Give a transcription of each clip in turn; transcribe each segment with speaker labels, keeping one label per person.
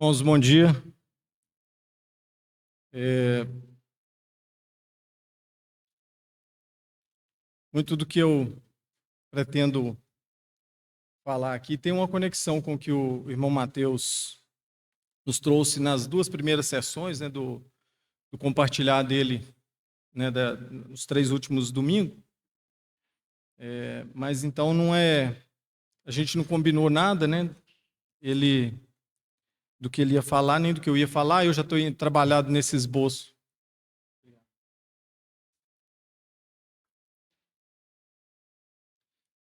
Speaker 1: Bom dia. Muito do que eu pretendo falar aqui tem uma conexão com o que o irmão Mateus nos trouxe nas duas primeiras sessões, do compartilhar dele, nos 3 últimos domingos. Mas então a gente não combinou nada, do que ele ia falar, nem do que eu ia falar. Eu já estou trabalhado nesse esboço.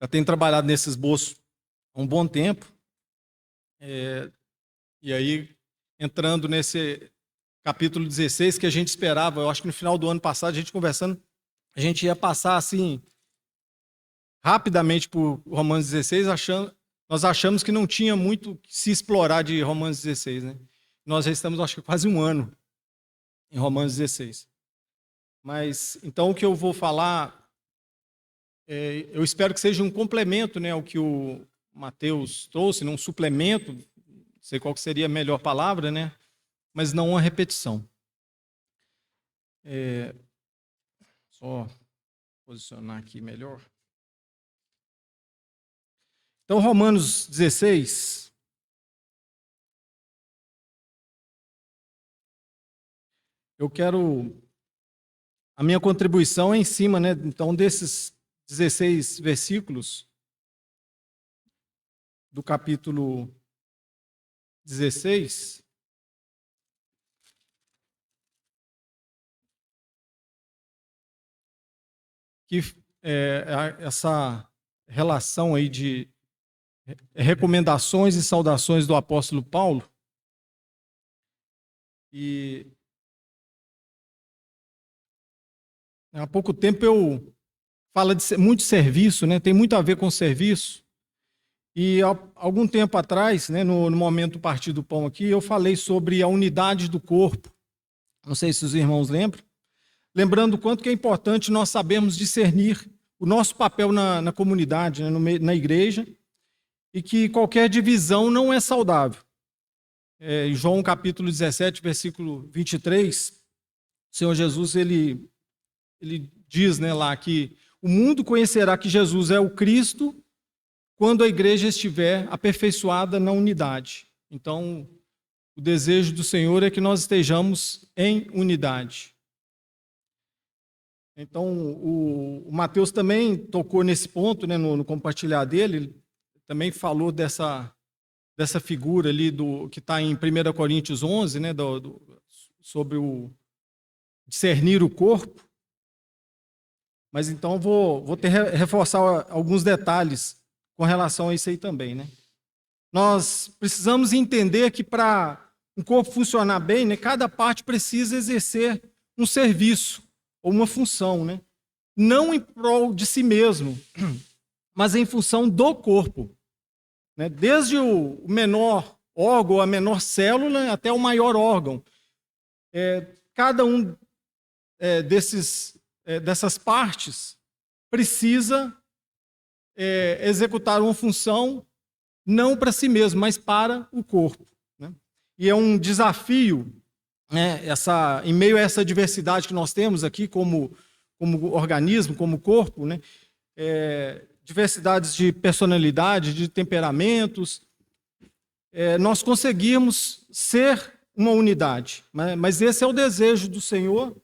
Speaker 1: Já tenho trabalhado nesse esboço há um bom tempo. E aí, entrando nesse capítulo 16, que a gente esperava, eu acho que no final do ano passado, a gente conversando, a gente ia passar assim, rapidamente por Romanos 16, nós achamos que não tinha muito que se explorar de Romanos 16. Nós já estamos, acho que quase um ano em Romanos 16. Mas, então, o que eu vou falar, eu espero que seja um complemento ao que o Mateus trouxe, um suplemento, não sei qual que seria a melhor palavra, mas não uma repetição. Só posicionar aqui melhor. Então, Romanos 16. A minha contribuição é em cima, então, desses 16 versículos do capítulo 16. Que essa relação aí de recomendações e saudações do apóstolo Paulo. E há pouco tempo eu falo muito de serviço, tem muito a ver com serviço. E há algum tempo atrás, no momento do Partir do Pão aqui, eu falei sobre a unidade do corpo. Não sei se os irmãos lembram. Lembrando o quanto que é importante nós sabermos discernir o nosso papel na comunidade, na igreja, e que qualquer divisão não é saudável. Em João capítulo 17, versículo 23, o Senhor Jesus ele diz lá que o mundo conhecerá que Jesus é o Cristo quando a igreja estiver aperfeiçoada na unidade. Então, o desejo do Senhor é que nós estejamos em unidade. Então, o Mateus também tocou nesse ponto, no compartilhar dele, ele também falou dessa figura ali que está em 1 Coríntios 11, sobre o discernir o corpo. Mas então vou reforçar alguns detalhes com relação a isso aí também. Nós precisamos entender que para um corpo funcionar bem, cada parte precisa exercer um serviço ou uma função, não em prol de si mesmo, mas em função do corpo. Desde o menor órgão, a menor célula, até o maior órgão. Cada um dessas partes precisa executar uma função não para si mesmo, mas para o corpo. E é um desafio, em meio a essa diversidade que nós temos aqui como organismo, como corpo, diversidades de personalidade, de temperamentos, nós conseguirmos ser uma unidade. Mas esse é o desejo do Senhor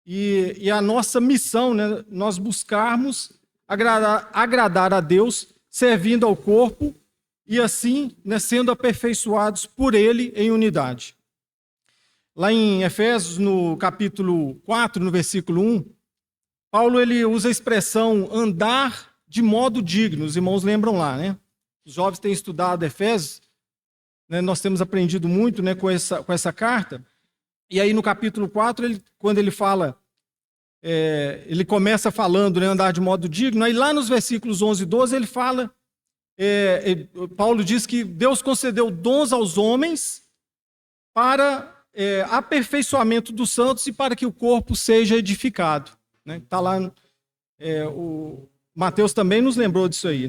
Speaker 1: e a nossa missão, nós buscarmos agradar a Deus, servindo ao corpo e assim sendo aperfeiçoados por Ele em unidade. Lá em Efésios, no capítulo 4, no versículo 1, Paulo ele usa a expressão andar de modo digno. Os irmãos lembram lá, Os jovens têm estudado Efésios, nós temos aprendido muito com essa carta. E aí no capítulo 4, quando ele fala, ele começa falando, andar de modo digno. Aí lá nos versículos 11 e 12 ele fala, Paulo diz que Deus concedeu dons aos homens para aperfeiçoamento dos santos e para que o corpo seja edificado. Está lá, o Mateus também nos lembrou disso aí.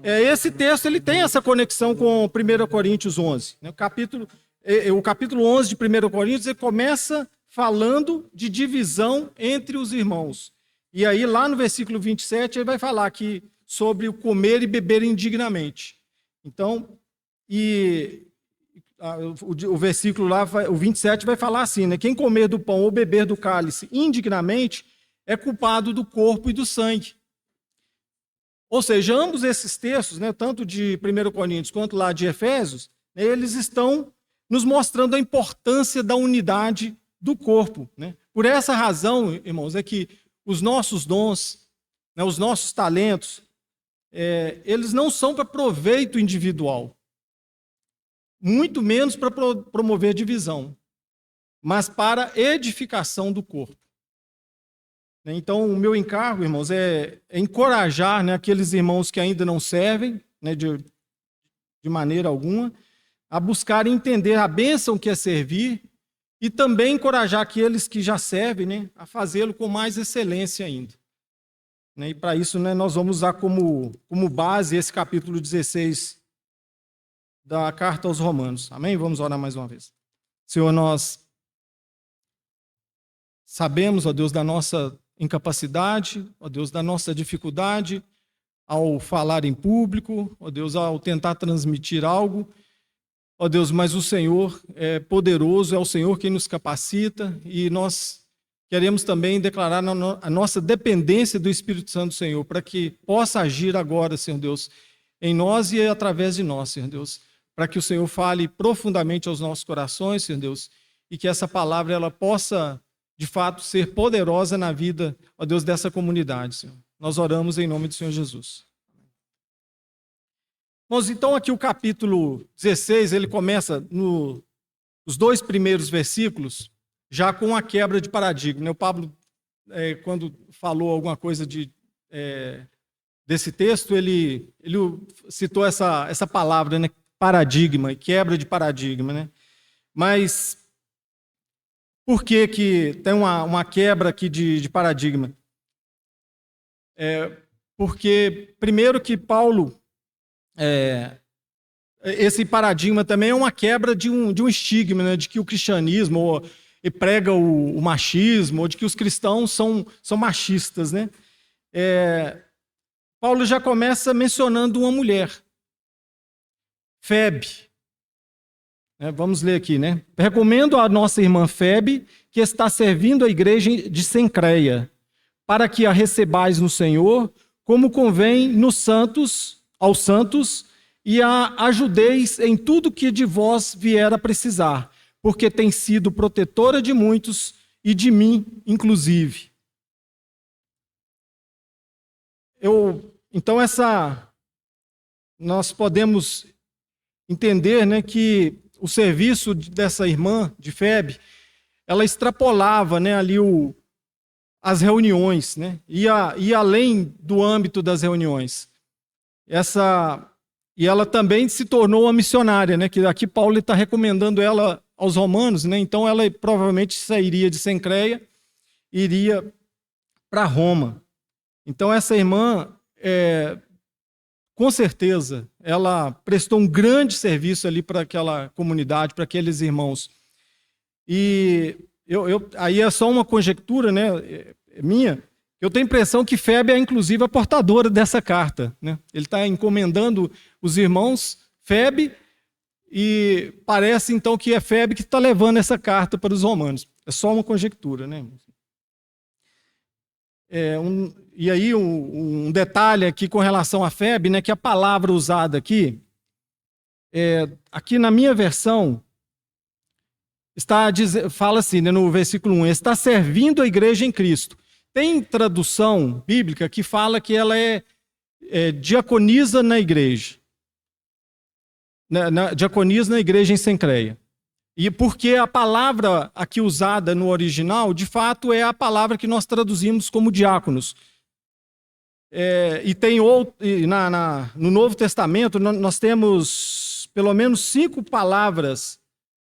Speaker 1: Esse texto ele tem essa conexão com 1 Coríntios 11. O capítulo o capítulo 11 de 1 Coríntios, ele começa falando de divisão entre os irmãos. E aí, lá no versículo 27, ele vai falar aqui sobre o comer e beber indignamente. Então, o versículo lá, o 27, vai falar assim, né? Quem comer do pão ou beber do cálice indignamente é culpado do corpo e do sangue. Ou seja, ambos esses textos, né, tanto de 1 Coríntios quanto lá de Efésios, né, eles estão nos mostrando a importância da unidade do corpo. Né? Por essa razão, irmãos, é que os nossos dons, né, os nossos talentos, eles não são para proveito individual, muito menos para promover divisão, mas para edificação do corpo. Então, o meu encargo, irmãos, é encorajar, né, aqueles irmãos que ainda não servem, né, de maneira alguma, a buscarem entender a bênção que é servir e também encorajar aqueles que já servem, né, a fazê-lo com mais excelência ainda. E para isso, né, nós vamos usar como base esse capítulo 16 da Carta aos Romanos. Amém? Vamos orar mais uma vez. Senhor, nós sabemos, ó Deus, da nossa incapacidade, ó Deus, da nossa dificuldade ao falar em público, ó Deus, ao tentar transmitir algo, ó Deus, mas o Senhor é poderoso, é o Senhor quem nos capacita e nós queremos também declarar a nossa dependência do Espírito Santo do Senhor, para que possa agir agora, Senhor Deus, em nós e através de nós, Senhor Deus, para que o Senhor fale profundamente aos nossos corações, Senhor Deus, e que essa palavra ela possa de fato, ser poderosa na vida, ó Deus, dessa comunidade, Senhor. Nós oramos em nome do Senhor Jesus. Mas então aqui o capítulo 16, ele começa nos 2 primeiros versículos, já com a quebra de paradigma. O Pablo, quando falou alguma coisa desse texto, ele citou essa palavra, né, paradigma, quebra de paradigma. Né? Mas por que tem uma quebra aqui de paradigma? Porque, primeiro, que Paulo, esse paradigma também é uma quebra de um estigma, né, de que o cristianismo prega o machismo, ou de que os cristãos são machistas. Né? Paulo já começa mencionando uma mulher, Febe. Vamos ler aqui, né? Recomendo a nossa irmã Febe, que está servindo a igreja de Cencreia, para que a recebais no Senhor, como convém aos santos, e a ajudeis em tudo que de vós vier a precisar, porque tem sido protetora de muitos e de mim, inclusive. Então, nós podemos entender, né, que o serviço dessa irmã de Febe, ela extrapolava, né, ali as reuniões, né, ia além do âmbito das reuniões. E ela também se tornou uma missionária, né, que aqui Paulo está recomendando ela aos romanos, né, então ela provavelmente sairia de Cencreia e iria para Roma. Então essa irmã, com certeza, ela prestou um grande serviço ali para aquela comunidade, para aqueles irmãos. E aí é só uma conjectura, né, minha. Eu tenho a impressão que Febe é, inclusive, a portadora dessa carta. Né? Ele está encomendando os irmãos, Febe, e parece, então, que é Febe que está levando essa carta para os romanos. É só uma conjectura. Né? E aí, um detalhe aqui com relação a Febe, né, que a palavra usada aqui, aqui na minha versão, fala assim, né, no versículo 1, está servindo a igreja em Cristo. Tem tradução bíblica que fala que ela diaconisa na igreja. Diaconisa na igreja em Cencreia. E porque a palavra aqui usada no original, de fato, é a palavra que nós traduzimos como diáconos. E tem no Novo Testamento, nós temos pelo menos 5 palavras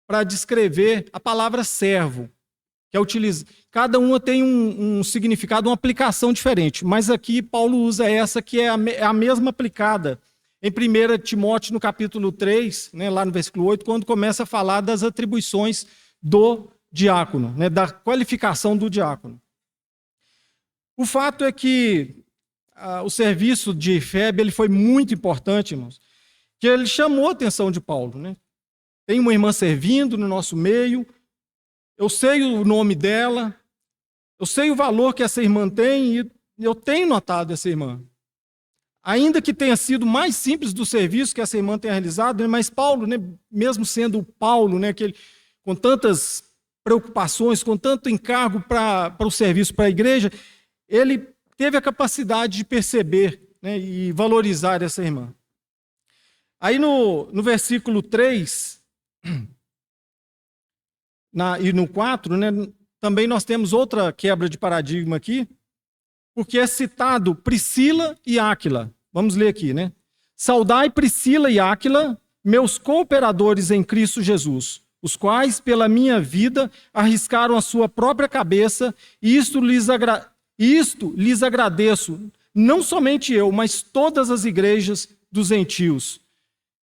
Speaker 1: para descrever a palavra servo, que é utilizada. Cada uma tem um significado, uma aplicação diferente, mas aqui Paulo usa essa que é a mesma aplicada em 1 Timóteo, no capítulo 3, né, lá no versículo 8, quando começa a falar das atribuições do diácono, né, da qualificação do diácono. O fato é que o serviço de Febe ele foi muito importante, irmãos, que ele chamou a atenção de Paulo. Né? Tem uma irmã servindo no nosso meio, eu sei o nome dela, eu sei o valor que essa irmã tem e eu tenho notado essa irmã. Ainda que tenha sido mais simples do serviço que essa irmã tenha realizado, né, mas Paulo, né, mesmo sendo Paulo, né, que ele, com tantas preocupações, com tanto encargo para o serviço para a igreja, ele teve a capacidade de perceber, né, e valorizar essa irmã. Aí no versículo 3 e no 4, né, também nós temos outra quebra de paradigma aqui, porque é citado Priscila e Áquila. Vamos ler aqui, né? Saudai Priscila e Áquila, meus cooperadores em Cristo Jesus, os quais, pela minha vida, arriscaram a sua própria cabeça, e isto lhes agradeço, não somente eu, mas todas as igrejas dos gentios.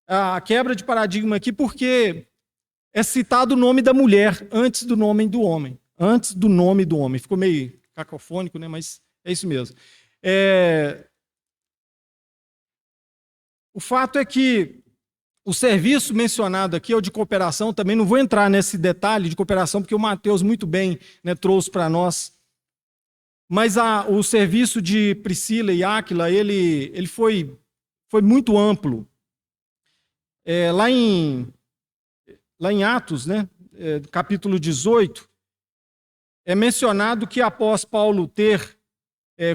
Speaker 1: A quebra de paradigma aqui, porque é citado o nome da mulher antes do nome do homem. Antes do nome do homem. Ficou meio cacofônico, né? Mas é isso mesmo. O fato é que o serviço mencionado aqui é o de cooperação. Também não vou entrar nesse detalhe de cooperação, porque o Mateus muito bem, né, trouxe para nós. Mas o serviço de Priscila e Áquila, ele foi muito amplo. Lá em Atos, né, capítulo 18, é mencionado que após Paulo ter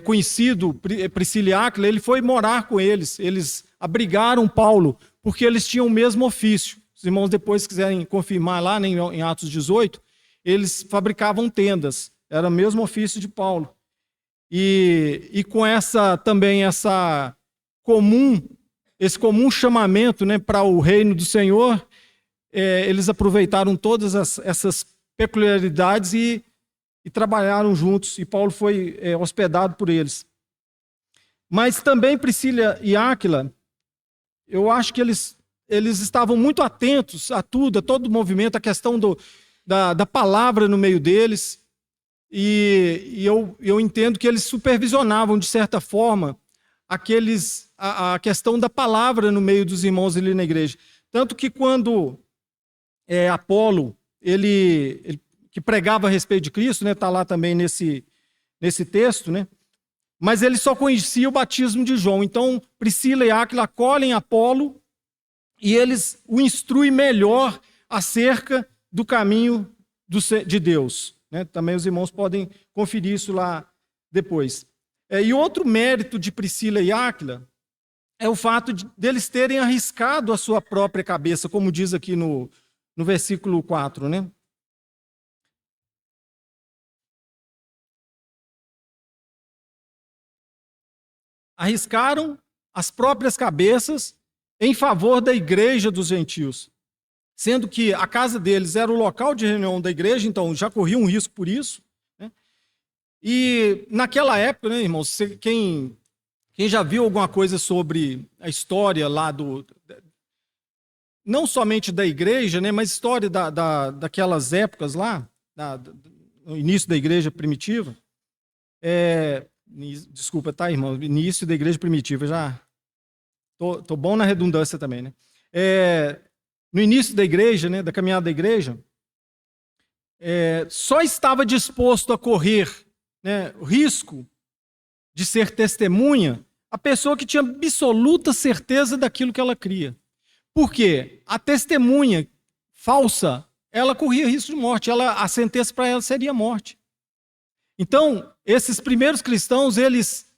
Speaker 1: conhecido Priscila e Áquila, ele foi morar com eles. Eles abrigaram Paulo, porque eles tinham o mesmo ofício. Os irmãos depois quiserem confirmar lá, né, em Atos 18, eles fabricavam tendas. Era o mesmo ofício de Paulo. E com esse comum chamamento, né, para o reino do Senhor, eles aproveitaram todas essas peculiaridades e trabalharam juntos, e Paulo foi hospedado por eles. Mas também Priscila e Áquila, eu acho que eles estavam muito atentos a tudo, a todo o movimento, a questão da palavra no meio deles, e eu entendo que eles supervisionavam, de certa forma, a questão da palavra no meio dos irmãos ali na igreja. Tanto que quando Apolo, ele que pregava a respeito de Cristo, né, está lá também nesse texto, né, mas ele só conhecia o batismo de João. Então, Priscila e Áquila acolhem Apolo e eles o instruem melhor acerca do caminho de Deus. Né? Também os irmãos podem conferir isso lá depois. E outro mérito de Priscila e Áquila é o fato deles terem arriscado a sua própria cabeça, como diz aqui no versículo 4, né? Arriscaram as próprias cabeças em favor da igreja dos gentios, sendo que a casa deles era o local de reunião da igreja, então já corria um risco por isso. Né? E naquela época, né, irmãos, quem já viu alguma coisa sobre a história lá não somente da igreja, né, mas história daquelas épocas lá, no início da igreja primitiva, desculpa, tá, irmão? Início da igreja primitiva, já tô bom na redundância também, né? No início da igreja, né, da caminhada da igreja, só estava disposto a correr, né, o risco de ser testemunha a pessoa que tinha absoluta certeza daquilo que ela cria. Por quê? A testemunha falsa, ela corria risco de morte, a sentença para ela seria morte. Então, esses primeiros cristãos, eles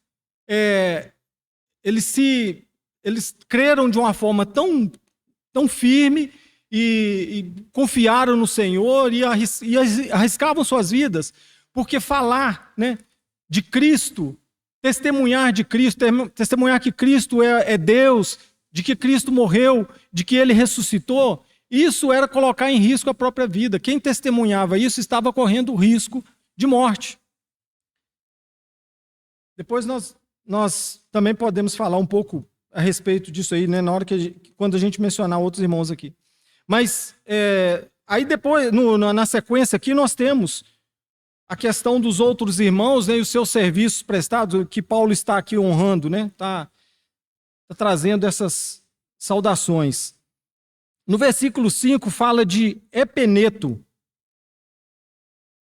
Speaker 1: creram de uma forma tão firme e confiaram no Senhor e arriscavam suas vidas, porque falar, né, de Cristo, testemunhar de Cristo, testemunhar que Cristo é Deus, de que Cristo morreu, de que Ele ressuscitou, isso era colocar em risco a própria vida. Quem testemunhava isso estava correndo o risco de morte. Depois nós também podemos falar um pouco a respeito disso aí, né, na hora quando a gente mencionar outros irmãos aqui. Mas aí depois, na sequência aqui, nós temos a questão dos outros irmãos, né, e os seus serviços prestados, que Paulo está aqui honrando, né, está trazendo essas saudações. No versículo 5 fala de Epeneto.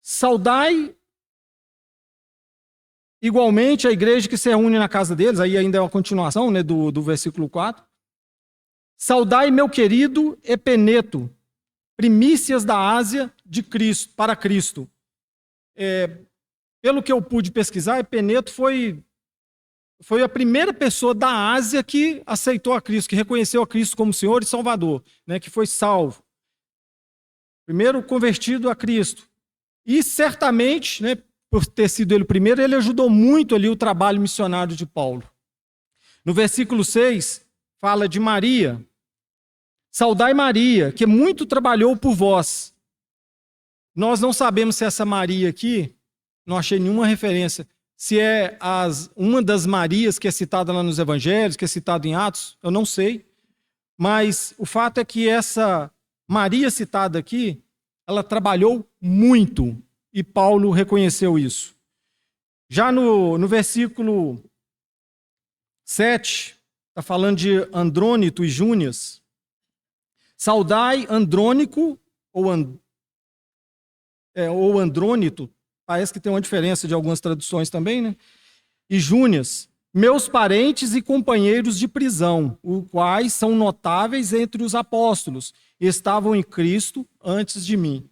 Speaker 1: Saudai igualmente a igreja que se reúne na casa deles, aí ainda é uma continuação, né, do versículo 4. Saudai meu querido Epeneto, primícias da Ásia de Cristo, para Cristo. Pelo que eu pude pesquisar, Epeneto foi a primeira pessoa da Ásia que aceitou a Cristo, que reconheceu a Cristo como Senhor e Salvador, né, que foi salvo. Primeiro convertido a Cristo. E certamente, né, por ter sido ele o primeiro, ele ajudou muito ali o trabalho missionário de Paulo. No versículo 6, fala de Maria. Saudai Maria, que muito trabalhou por vós. Nós não sabemos se essa Maria aqui, não achei nenhuma referência, se é uma das Marias que é citada lá nos Evangelhos, que é citada em Atos, eu não sei. Mas o fato é que essa Maria citada aqui, ela trabalhou muito. E Paulo reconheceu isso. Já no versículo 7, está falando de Andrônito e Júnias. Saudai Andrônico, ou Andrônito, parece que tem uma diferença de algumas traduções também, né? E Júnias, meus parentes e companheiros de prisão, os quais são notáveis entre os apóstolos, e estavam em Cristo antes de mim.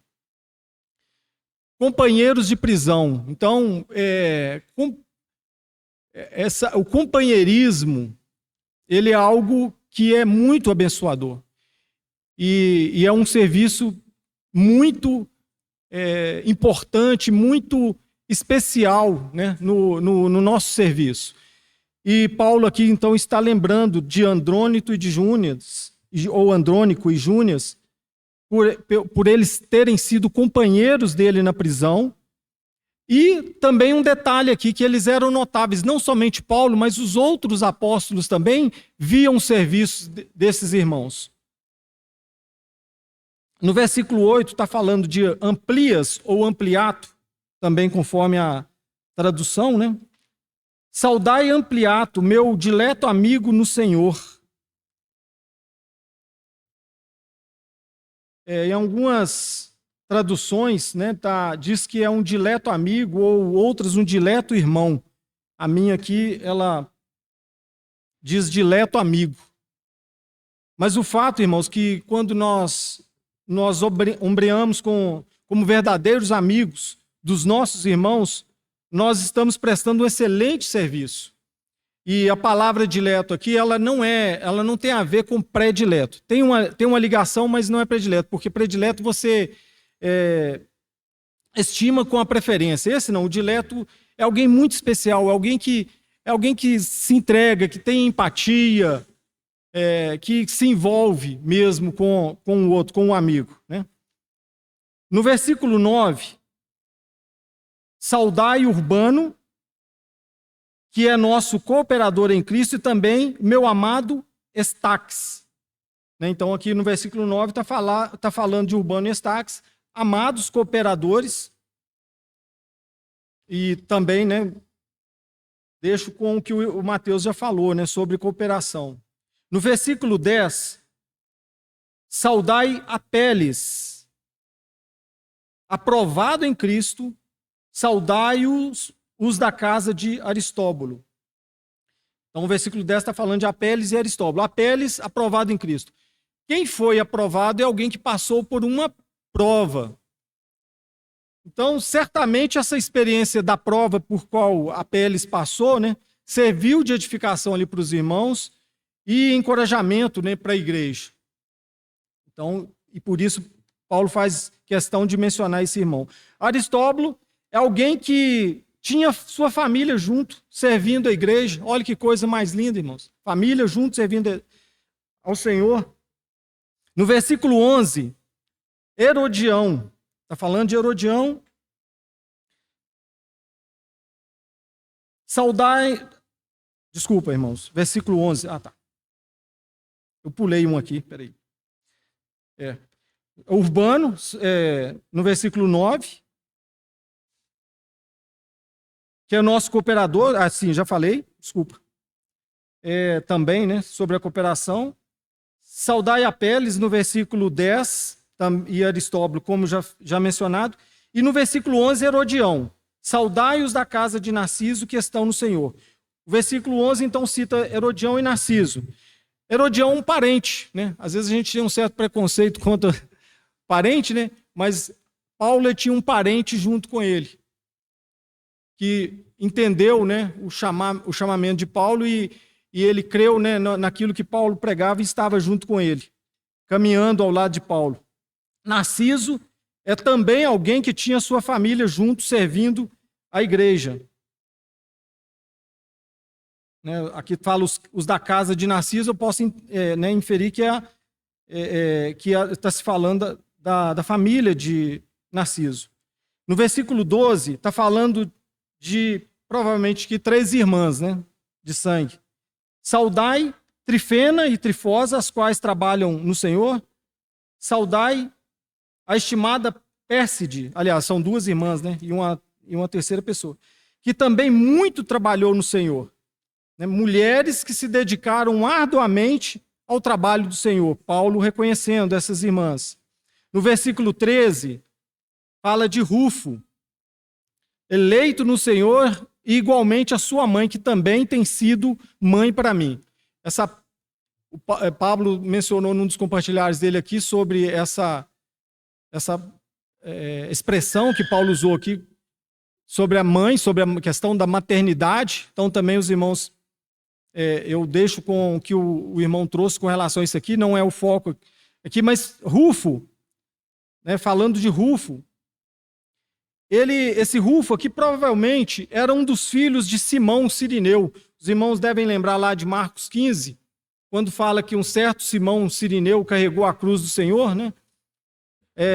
Speaker 1: Companheiros de prisão. Então, o companheirismo, ele é algo que é muito abençoador. E é um serviço muito importante, muito especial, né, no nosso serviço. E Paulo aqui, então, está lembrando de Andrônito e de Júnias, ou Andrônico e Júnias, por eles terem sido companheiros dele na prisão. E também um detalhe aqui, que eles eram notáveis, não somente Paulo, mas os outros apóstolos também viam os serviços desses irmãos. No versículo 8 está falando de Amplias ou Ampliato, também conforme a tradução, né? Saudai Ampliato, meu dileto amigo no Senhor. Em algumas traduções, né, diz que é um dileto amigo, ou outras um dileto irmão. A minha aqui, ela diz dileto amigo. Mas o fato, irmãos, que quando nós ombreamos como verdadeiros amigos dos nossos irmãos, nós estamos prestando um excelente serviço. E a palavra dileto aqui, ela não tem a ver com predileto. Tem uma ligação, mas não é predileto, porque predileto você estima com a preferência. Esse não, o dileto é alguém muito especial, é alguém que se entrega, que tem empatia, que se envolve mesmo com o outro, com o amigo, né? No versículo 9, saudai Urbano, que é nosso cooperador em Cristo, e também meu amado Estaques. Então, aqui no versículo 9 está falando de Urbano e Estaques, amados cooperadores, e também, né, deixo com o que o Mateus já falou, né, sobre cooperação. No versículo 10, saudai Apeles, aprovado em Cristo, saudai-os da casa de Aristóbulo. Então, o versículo 10 está falando de Apeles e Aristóbulo. Apeles, aprovado em Cristo. Quem foi aprovado é alguém que passou por uma prova. Então, certamente, essa experiência da prova por qual Apeles passou, né, serviu de edificação ali para os irmãos e encorajamento, né, para a igreja. Então, e por isso, Paulo faz questão de mencionar esse irmão. Aristóbulo é alguém que tinha sua família junto, servindo a igreja. Olha que coisa mais linda, irmãos. Família junto, servindo ao Senhor. No versículo 11, Herodião. Está falando de Herodião. Desculpa, irmãos. Versículo 11. Ah, tá. Eu pulei um aqui, peraí. Urbano, no versículo 9, que é o nosso cooperador. Ah, sim, já falei, desculpa. Também, né, sobre a cooperação. Saudai Apeles, no versículo 10, e Aristóbulo, como já mencionado. E no versículo 11, Herodião. Saudai-os da casa de Narciso, que estão no Senhor. O versículo 11, então, cita Herodião e Narciso. Herodião é um parente, né? Às vezes a gente tem um certo preconceito contra parente, né? Mas Paulo tinha um parente junto com ele, que entendeu, né, o chamamento de Paulo e ele creu, né, naquilo que Paulo pregava e estava junto com ele, caminhando ao lado de Paulo. Narciso é também alguém que tinha sua família junto, servindo a igreja. Aqui fala os da casa de Narciso, eu posso inferir que está se falando da família de Narciso. No versículo 12, está falando de, provavelmente, que 3 irmãs, né, de sangue. Saudai Trifena e Trifosa, as quais trabalham no Senhor. Saudai a estimada Pérside, aliás, são 2 irmãs, né, e uma terceira pessoa, que também muito trabalhou no Senhor. Mulheres que se dedicaram arduamente ao trabalho do Senhor. Paulo reconhecendo essas irmãs. No versículo 13, fala de Rufo, eleito no Senhor, e igualmente a sua mãe, que também tem sido mãe para mim. O Pablo mencionou num dos compartilhares dele aqui sobre essa expressão que Paulo usou aqui sobre a mãe, sobre a questão da maternidade. Então também os irmãos, eu deixo com o que o irmão trouxe com relação a isso aqui, não é o foco aqui, mas Rufo, né, falando de Rufo, esse Rufo aqui provavelmente era um dos filhos de Simão Cirineu. Os irmãos devem lembrar lá de Marcos 15, quando fala que um certo Simão Cirineu carregou a cruz do Senhor, né?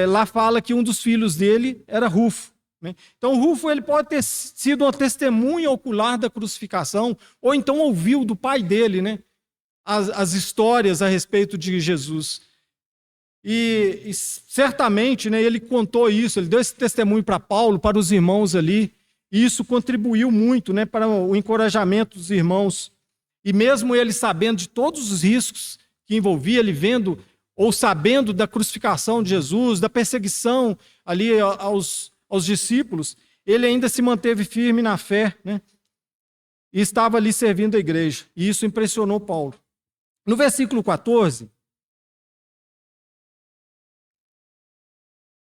Speaker 1: Lá fala que um dos filhos dele era Rufo. Né? Então, Rufo ele pode ter sido uma testemunha ocular da crucificação, ou então ouviu do pai dele, né, as histórias a respeito de Jesus. E certamente, né, ele contou isso, ele deu esse testemunho para Paulo, para os irmãos ali, e isso contribuiu muito, né, para o encorajamento dos irmãos. E mesmo ele sabendo de todos os riscos que envolvia, ele vendo ou sabendo da crucificação de Jesus, da perseguição ali aos discípulos, ele ainda se manteve firme na fé, né, e estava ali servindo a igreja. E isso impressionou Paulo. No versículo 14,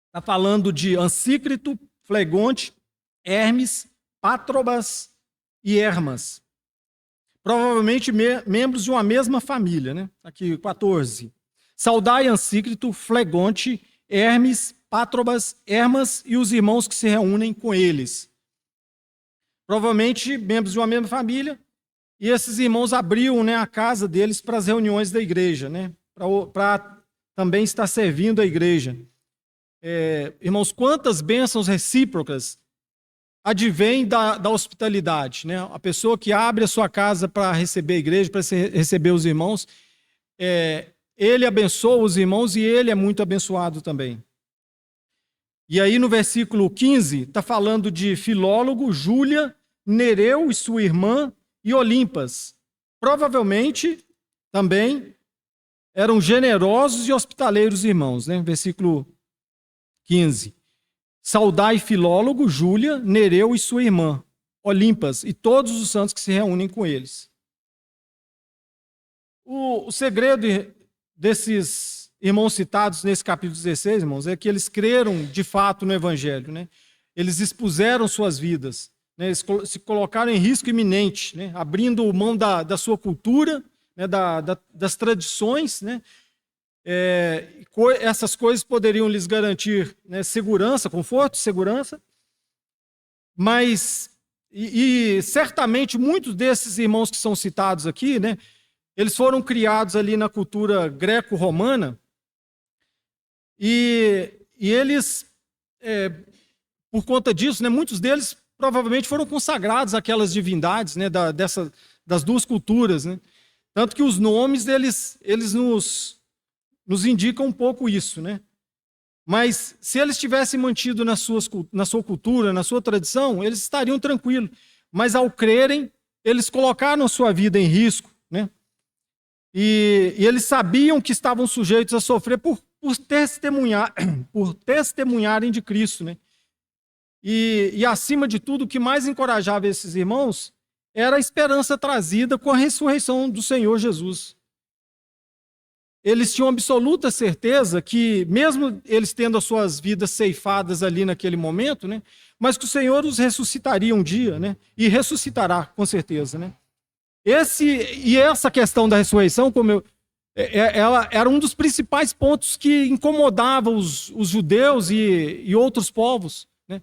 Speaker 1: está falando de Ansícrito, Flegonte, Hermes, Pátrobas e Hermas. Provavelmente membros de uma mesma família, né? Aqui, 14. Saudai Ansícrito, Flegonte, Hermes, Pátrobas, Hermas e os irmãos que se reúnem com eles. Provavelmente membros de uma mesma família, e esses irmãos abriam, né, a casa deles para as reuniões da igreja, né? Para também estar servindo a igreja. Irmãos, quantas bênçãos recíprocas advêm da hospitalidade, né? A pessoa que abre a sua casa para receber a igreja, para receber os irmãos, ele abençoa os irmãos e ele é muito abençoado também. E aí no versículo 15, está falando de Filólogo, Júlia, Nereu e sua irmã e Olimpas. Provavelmente também eram generosos e hospitaleiros irmãos, né? Versículo 15. Saudai Filólogo, Júlia, Nereu e sua irmã, Olimpas, e todos os santos que se reúnem com eles. O segredo desses irmãos citados nesse capítulo 16, irmãos, é que eles creram de fato no Evangelho, né? Eles expuseram suas vidas, né? Eles se colocaram em risco iminente, né? Abrindo mão da sua cultura, né? Das tradições, né? Essas coisas poderiam lhes garantir, né, segurança, conforto, segurança, mas certamente muitos desses irmãos que são citados aqui, né, eles foram criados ali na cultura greco-romana e eles, por conta disso, né, muitos deles provavelmente foram consagrados àquelas divindades, né, das duas culturas, né? Tanto que os nomes, eles nos indicam um pouco isso, né? Mas se eles tivessem mantido na sua cultura, na sua tradição, eles estariam tranquilos. Mas ao crerem, eles colocaram sua vida em risco, né? E eles sabiam que estavam sujeitos a sofrer por testemunharem de Cristo, né? E acima de tudo, o que mais encorajava esses irmãos era a esperança trazida com a ressurreição do Senhor Jesus. Eles tinham absoluta certeza que, mesmo eles tendo as suas vidas ceifadas ali naquele momento, né, mas que o Senhor os ressuscitaria um dia, né, e ressuscitará, com certeza. Né. Essa questão da ressurreição, ela era um dos principais pontos que incomodava os judeus e outros povos. Né.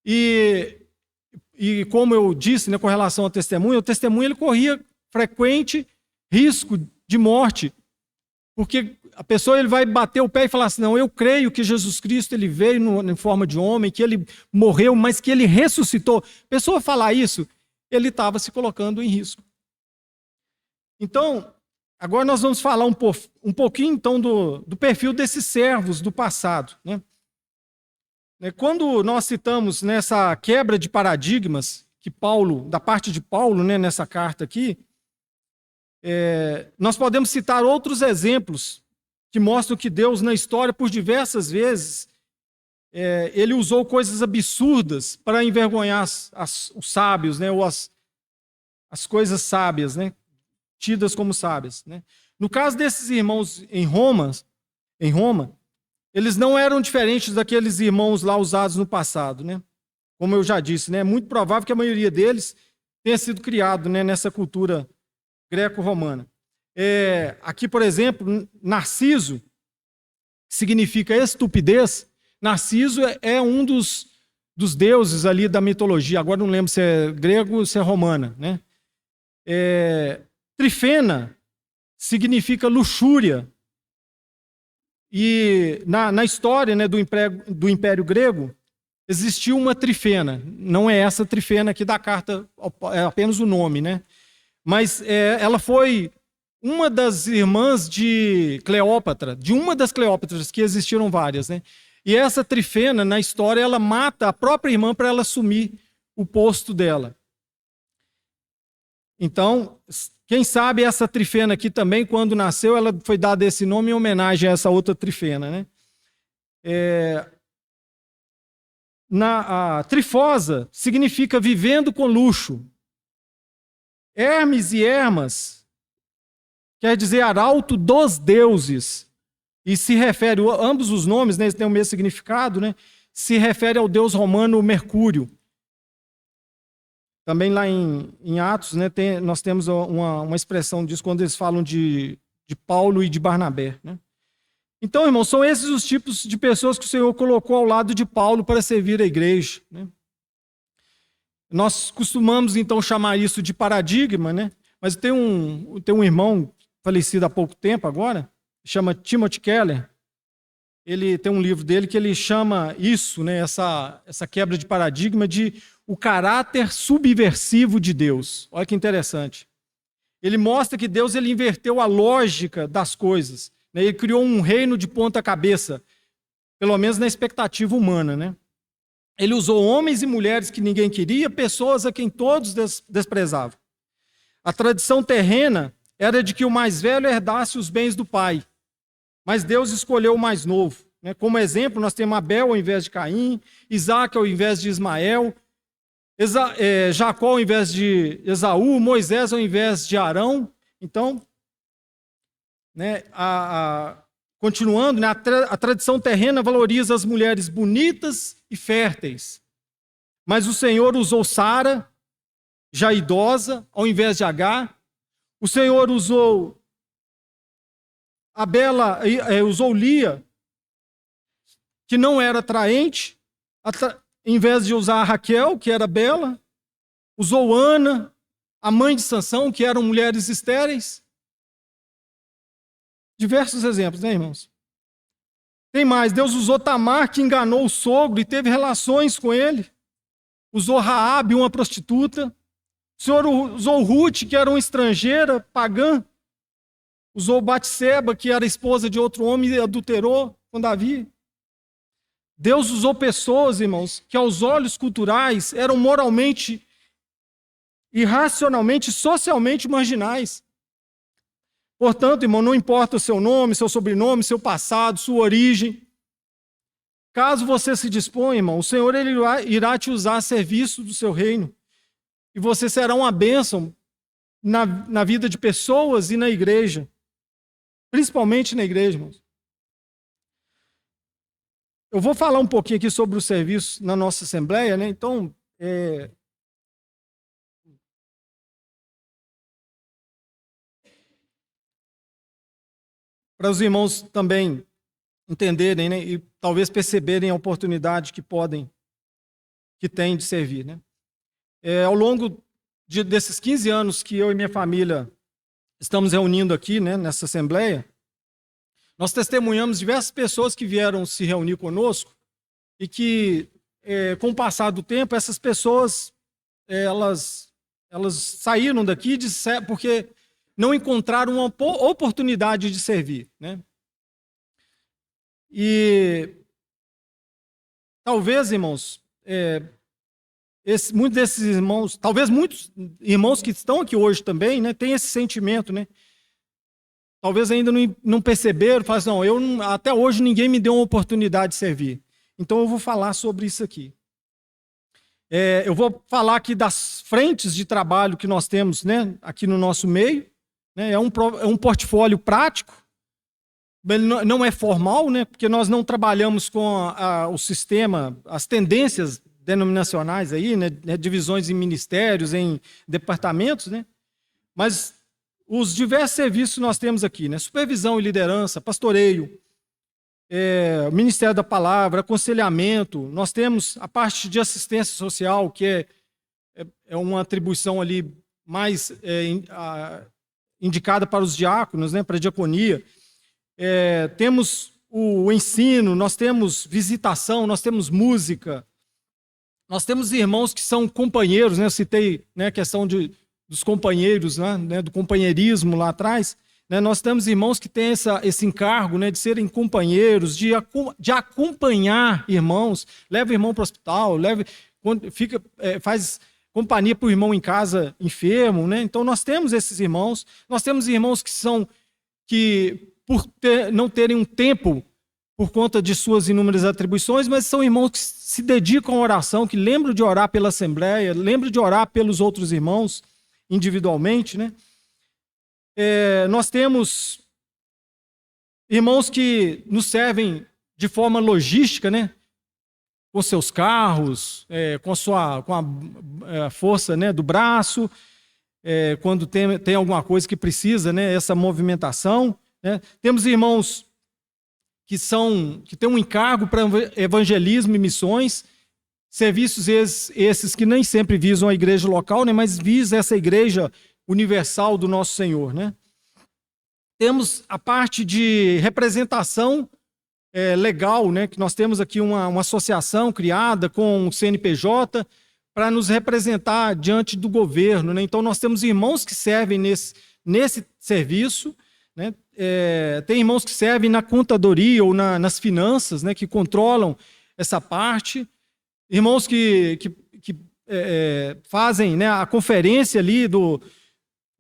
Speaker 1: E como eu disse, né, com relação ao testemunho, o testemunho ele corria frequente risco de morte. Porque a pessoa ele vai bater o pé e falar assim, não, eu creio que Jesus Cristo ele veio em forma de homem, que ele morreu, mas que ele ressuscitou. A pessoa falar isso, ele estava se colocando em risco. Então, agora nós vamos falar um pouquinho então do perfil desses servos do passado. Né? Quando nós citamos nessa quebra de paradigmas, que Paulo, da parte de Paulo, né, nessa carta aqui, nós podemos citar outros exemplos que mostram que Deus, na história, por diversas vezes, ele usou coisas absurdas para envergonhar os sábios, né, ou as coisas sábias, né, tidas como sábias. Né. No caso desses irmãos em Roma, eles não eram diferentes daqueles irmãos lá usados no passado. Né. Como eu já disse, né, é muito provável que a maioria deles tenha sido criado, né, nessa cultura greco-romana. Aqui, por exemplo, Narciso, que significa estupidez. Narciso é um dos deuses ali da mitologia. Agora não lembro se é grego ou se é romana. Né? Trifena significa luxúria. E na história, né, do Império Grego, existiu uma trifena. Não é essa trifena aqui da carta, é apenas o nome, né? Mas ela foi uma das irmãs de Cleópatra, de uma das Cleópatras, que existiram várias. Né? E essa trifena, na história, ela mata a própria irmã para ela assumir o posto dela. Então, quem sabe essa trifena aqui também, quando nasceu, ela foi dada esse nome em homenagem a essa outra trifena. Né? A trifosa significa vivendo com luxo. Hermes e Hermas quer dizer arauto dos deuses. E se refere, ambos os nomes, né, têm o mesmo significado, né, se refere ao deus romano Mercúrio. Também lá em Atos, né, nós temos uma expressão disso quando eles falam de Paulo e de Barnabé. Né. Então, irmãos, são esses os tipos de pessoas que o Senhor colocou ao lado de Paulo para servir a igreja. Né. Nós costumamos, então, chamar isso de paradigma, né? Mas tem um irmão falecido há pouco tempo agora, chama Timothy Keller. Ele tem um livro dele que ele chama isso, né, essa quebra de paradigma, de o caráter subversivo de Deus. Olha que interessante. Ele mostra que Deus ele inverteu a lógica das coisas. Né? Ele criou um reino de ponta cabeça, pelo menos na expectativa humana, né? Ele usou homens e mulheres que ninguém queria, pessoas a quem todos desprezavam. A tradição terrena era de que o mais velho herdasse os bens do pai, mas Deus escolheu o mais novo. Né? Como exemplo, nós temos Abel ao invés de Caim, Isaac ao invés de Ismael, Jacó ao invés de Esaú, Moisés ao invés de Arão. Então, né, continuando, né, a tradição terrena valoriza as mulheres bonitas e férteis. Mas o Senhor usou Sara, já idosa, ao invés de Agar. O Senhor usou usou Lia, que não era atraente, em vez de usar a Raquel, que era bela. Usou Ana, a mãe de Sansão, que eram mulheres estéreis. Diversos exemplos, né, irmãos? Tem mais, Deus usou Tamar, que enganou o sogro e teve relações com ele. Usou Raabe, uma prostituta. O Senhor usou Ruth, que era uma estrangeira, pagã. Usou Batseba, que era esposa de outro homem e adulterou com Davi. Deus usou pessoas, irmãos, que aos olhos culturais eram moralmente, irracionalmente, socialmente marginais. Portanto, irmão, não importa o seu nome, seu sobrenome, seu passado, sua origem. Caso você se disponha, irmão, o Senhor ele irá te usar a serviço do seu reino. E você será uma bênção na vida de pessoas e na igreja. Principalmente na igreja, irmãos. Eu vou falar um pouquinho aqui sobre o serviço na nossa Assembleia, né? Então, para os irmãos também entenderem, né? E talvez perceberem a oportunidade que têm de servir, né? Ao longo desses 15 anos que eu e minha família estamos reunindo aqui, né, nessa Assembleia, nós testemunhamos diversas pessoas que vieram se reunir conosco e que, com o passar do tempo, essas pessoas elas saíram daqui porque não encontraram uma oportunidade de servir, né? E talvez, irmãos, muitos desses irmãos, talvez muitos irmãos que estão aqui hoje também, né, têm esse sentimento, né? Talvez ainda não perceberam, falam assim, não, até hoje ninguém me deu uma oportunidade de servir. Então eu vou falar sobre isso aqui. Eu vou falar aqui das frentes de trabalho que nós temos, né, aqui no nosso meio. Né, é um portfólio prático, não é formal, né, porque nós não trabalhamos com o sistema, as tendências denominacionais aí, né, divisões em ministérios, em departamentos, né, mas os diversos serviços que nós temos aqui, né, supervisão e liderança, pastoreio, Ministério da Palavra, aconselhamento, nós temos a parte de assistência social, que é uma atribuição ali mais indicada para os diáconos, né, para a diaconia. Temos o ensino, nós temos visitação, nós temos música, nós temos irmãos que são companheiros, né? Eu citei, né, a questão dos companheiros, né, do companheirismo lá atrás. Né? Nós temos irmãos que têm esse encargo, né, de serem companheiros, de acompanhar irmãos, leva o irmão para o hospital, faz companhia para o irmão em casa enfermo. Né? Então nós temos esses irmãos, nós temos irmãos que por não terem um tempo por conta de suas inúmeras atribuições, mas são irmãos que se dedicam à oração, que lembram de orar pela Assembleia, lembram de orar pelos outros irmãos individualmente. Né? Nós temos irmãos que nos servem de forma logística, né? Com seus carros, com a força, né, do braço, quando tem alguma coisa que precisa, né, essa movimentação. Né? Temos irmãos que têm um encargo para evangelismo e missões, serviços esses que nem sempre visam a igreja local, né, mas visam essa igreja universal do nosso Senhor. Né? Temos a parte de representação legal, né, que nós temos aqui uma associação criada com o CNPJ para nos representar diante do governo. Né? Então nós temos irmãos que servem nesse serviço. Né? Tem irmãos que servem na contadoria ou nas finanças, né, que controlam essa parte. Irmãos que fazem, né, a conferência ali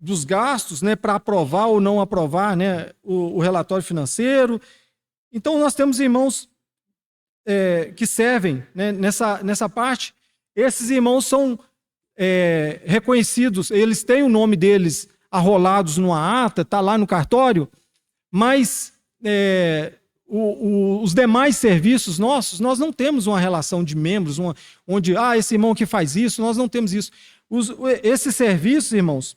Speaker 1: dos gastos, né, para aprovar ou não aprovar, né, o relatório financeiro. Então nós temos irmãos que servem, né, nessa parte. Esses irmãos são reconhecidos, eles têm o nome deles arrolados numa ata, está lá no cartório, mas os demais serviços nossos, nós não temos uma relação de membros, onde, esse irmão que faz isso, nós não temos isso. Esses serviços, irmãos,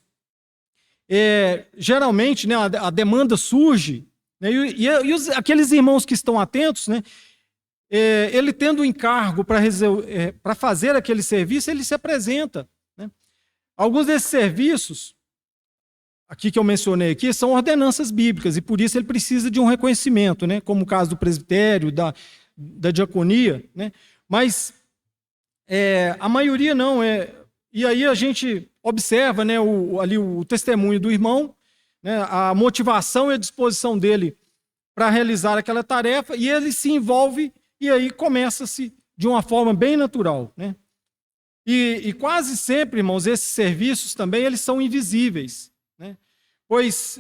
Speaker 1: geralmente, né, a demanda surge, né, e aqueles irmãos que estão atentos, né, ele tendo o encargo para fazer aquele serviço, ele se apresenta. Né? Alguns desses serviços aqui que eu mencionei aqui, são ordenanças bíblicas, e por isso ele precisa de um reconhecimento, né? Como o caso do presbitério, da diaconia. Né? Mas a maioria não. E aí a gente observa, né, ali o testemunho do irmão, né, a motivação e a disposição dele para realizar aquela tarefa, e ele se envolve, e aí começa-se de uma forma bem natural, né? E quase sempre, irmãos, esses serviços também eles são invisíveis, né? Pois,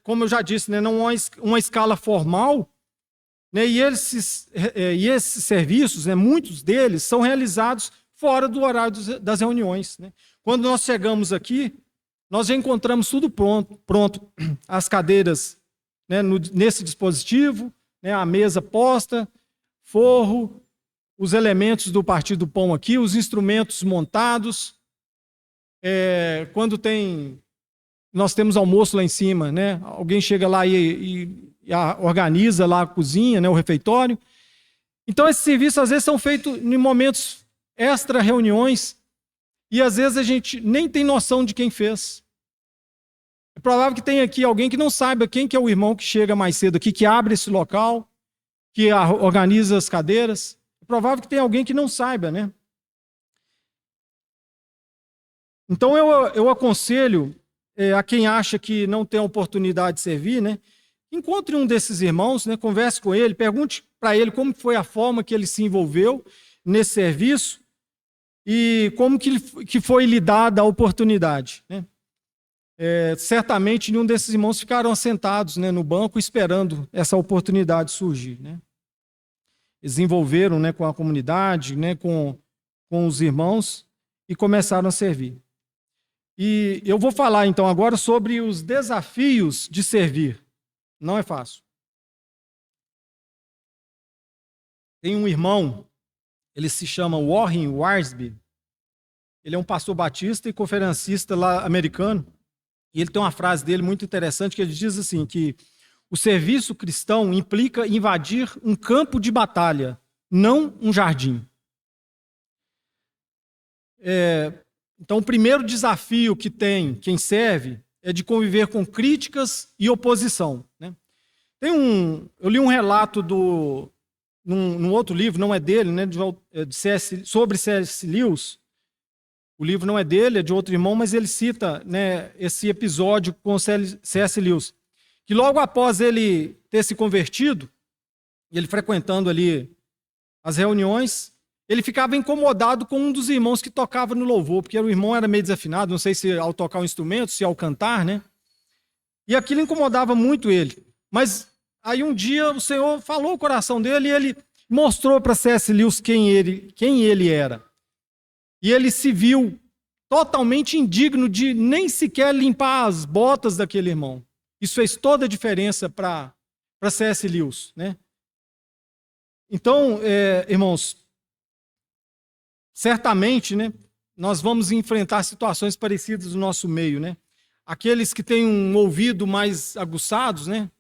Speaker 1: como eu já disse, né, não há uma escala formal, né, e esses serviços, né, muitos deles, são realizados fora do horário das reuniões, né? Quando nós chegamos aqui, nós já encontramos tudo pronto, as cadeiras, né, nesse dispositivo, né, a mesa posta, forro, os elementos do partir do pão aqui, os instrumentos montados. Quando nós temos almoço lá em cima, né, alguém chega lá e organiza lá a cozinha, né, o refeitório. Então, esses serviços às vezes são feitos em momentos extra-reuniões e às vezes a gente nem tem noção de quem fez. É provável que tenha aqui alguém que não saiba quem que é o irmão que chega mais cedo aqui, que abre esse local, que organiza as cadeiras. É provável que tenha alguém que não saiba, né? Então eu aconselho a quem acha que não tem a oportunidade de servir, né? Encontre um desses irmãos, né? Converse com ele, pergunte para ele como foi a forma que ele se envolveu nesse serviço e como que foi lhe dada a oportunidade, né? Certamente nenhum desses irmãos ficaram sentados, né, no banco esperando essa oportunidade surgir, né? Eles envolveram, né, com a comunidade, né, com os irmãos e começaram a servir. E eu vou falar então agora sobre os desafios de servir. Não é fácil. Tem um irmão, ele se chama Warren Wiersbe. Ele é um pastor batista e conferencista lá americano. E ele tem uma frase dele muito interessante que ele diz assim, que o serviço cristão implica invadir um campo de batalha, não um jardim. Então, o primeiro desafio que tem quem serve é de conviver com críticas e oposição, né? Eu li um relato num outro livro, não é dele, né, sobre C.S. Lewis. O livro não é dele, é de outro irmão, mas ele cita, né, esse episódio com C.S. Lewis, que logo após ele ter se convertido, ele frequentando ali as reuniões, ele ficava incomodado com um dos irmãos que tocava no louvor, porque o irmão era meio desafinado, não sei se ao tocar o instrumento, se ao cantar, né? E aquilo incomodava muito ele. Mas aí um dia o Senhor falou o coração dele e ele mostrou para C.S. Lewis quem ele era. E ele se viu totalmente indigno de nem sequer limpar as botas daquele irmão. Isso fez toda a diferença para C.S. Lewis, né? Então, irmãos, certamente, né, nós vamos enfrentar situações parecidas no nosso meio, né? Aqueles que têm um ouvido mais aguçados, né?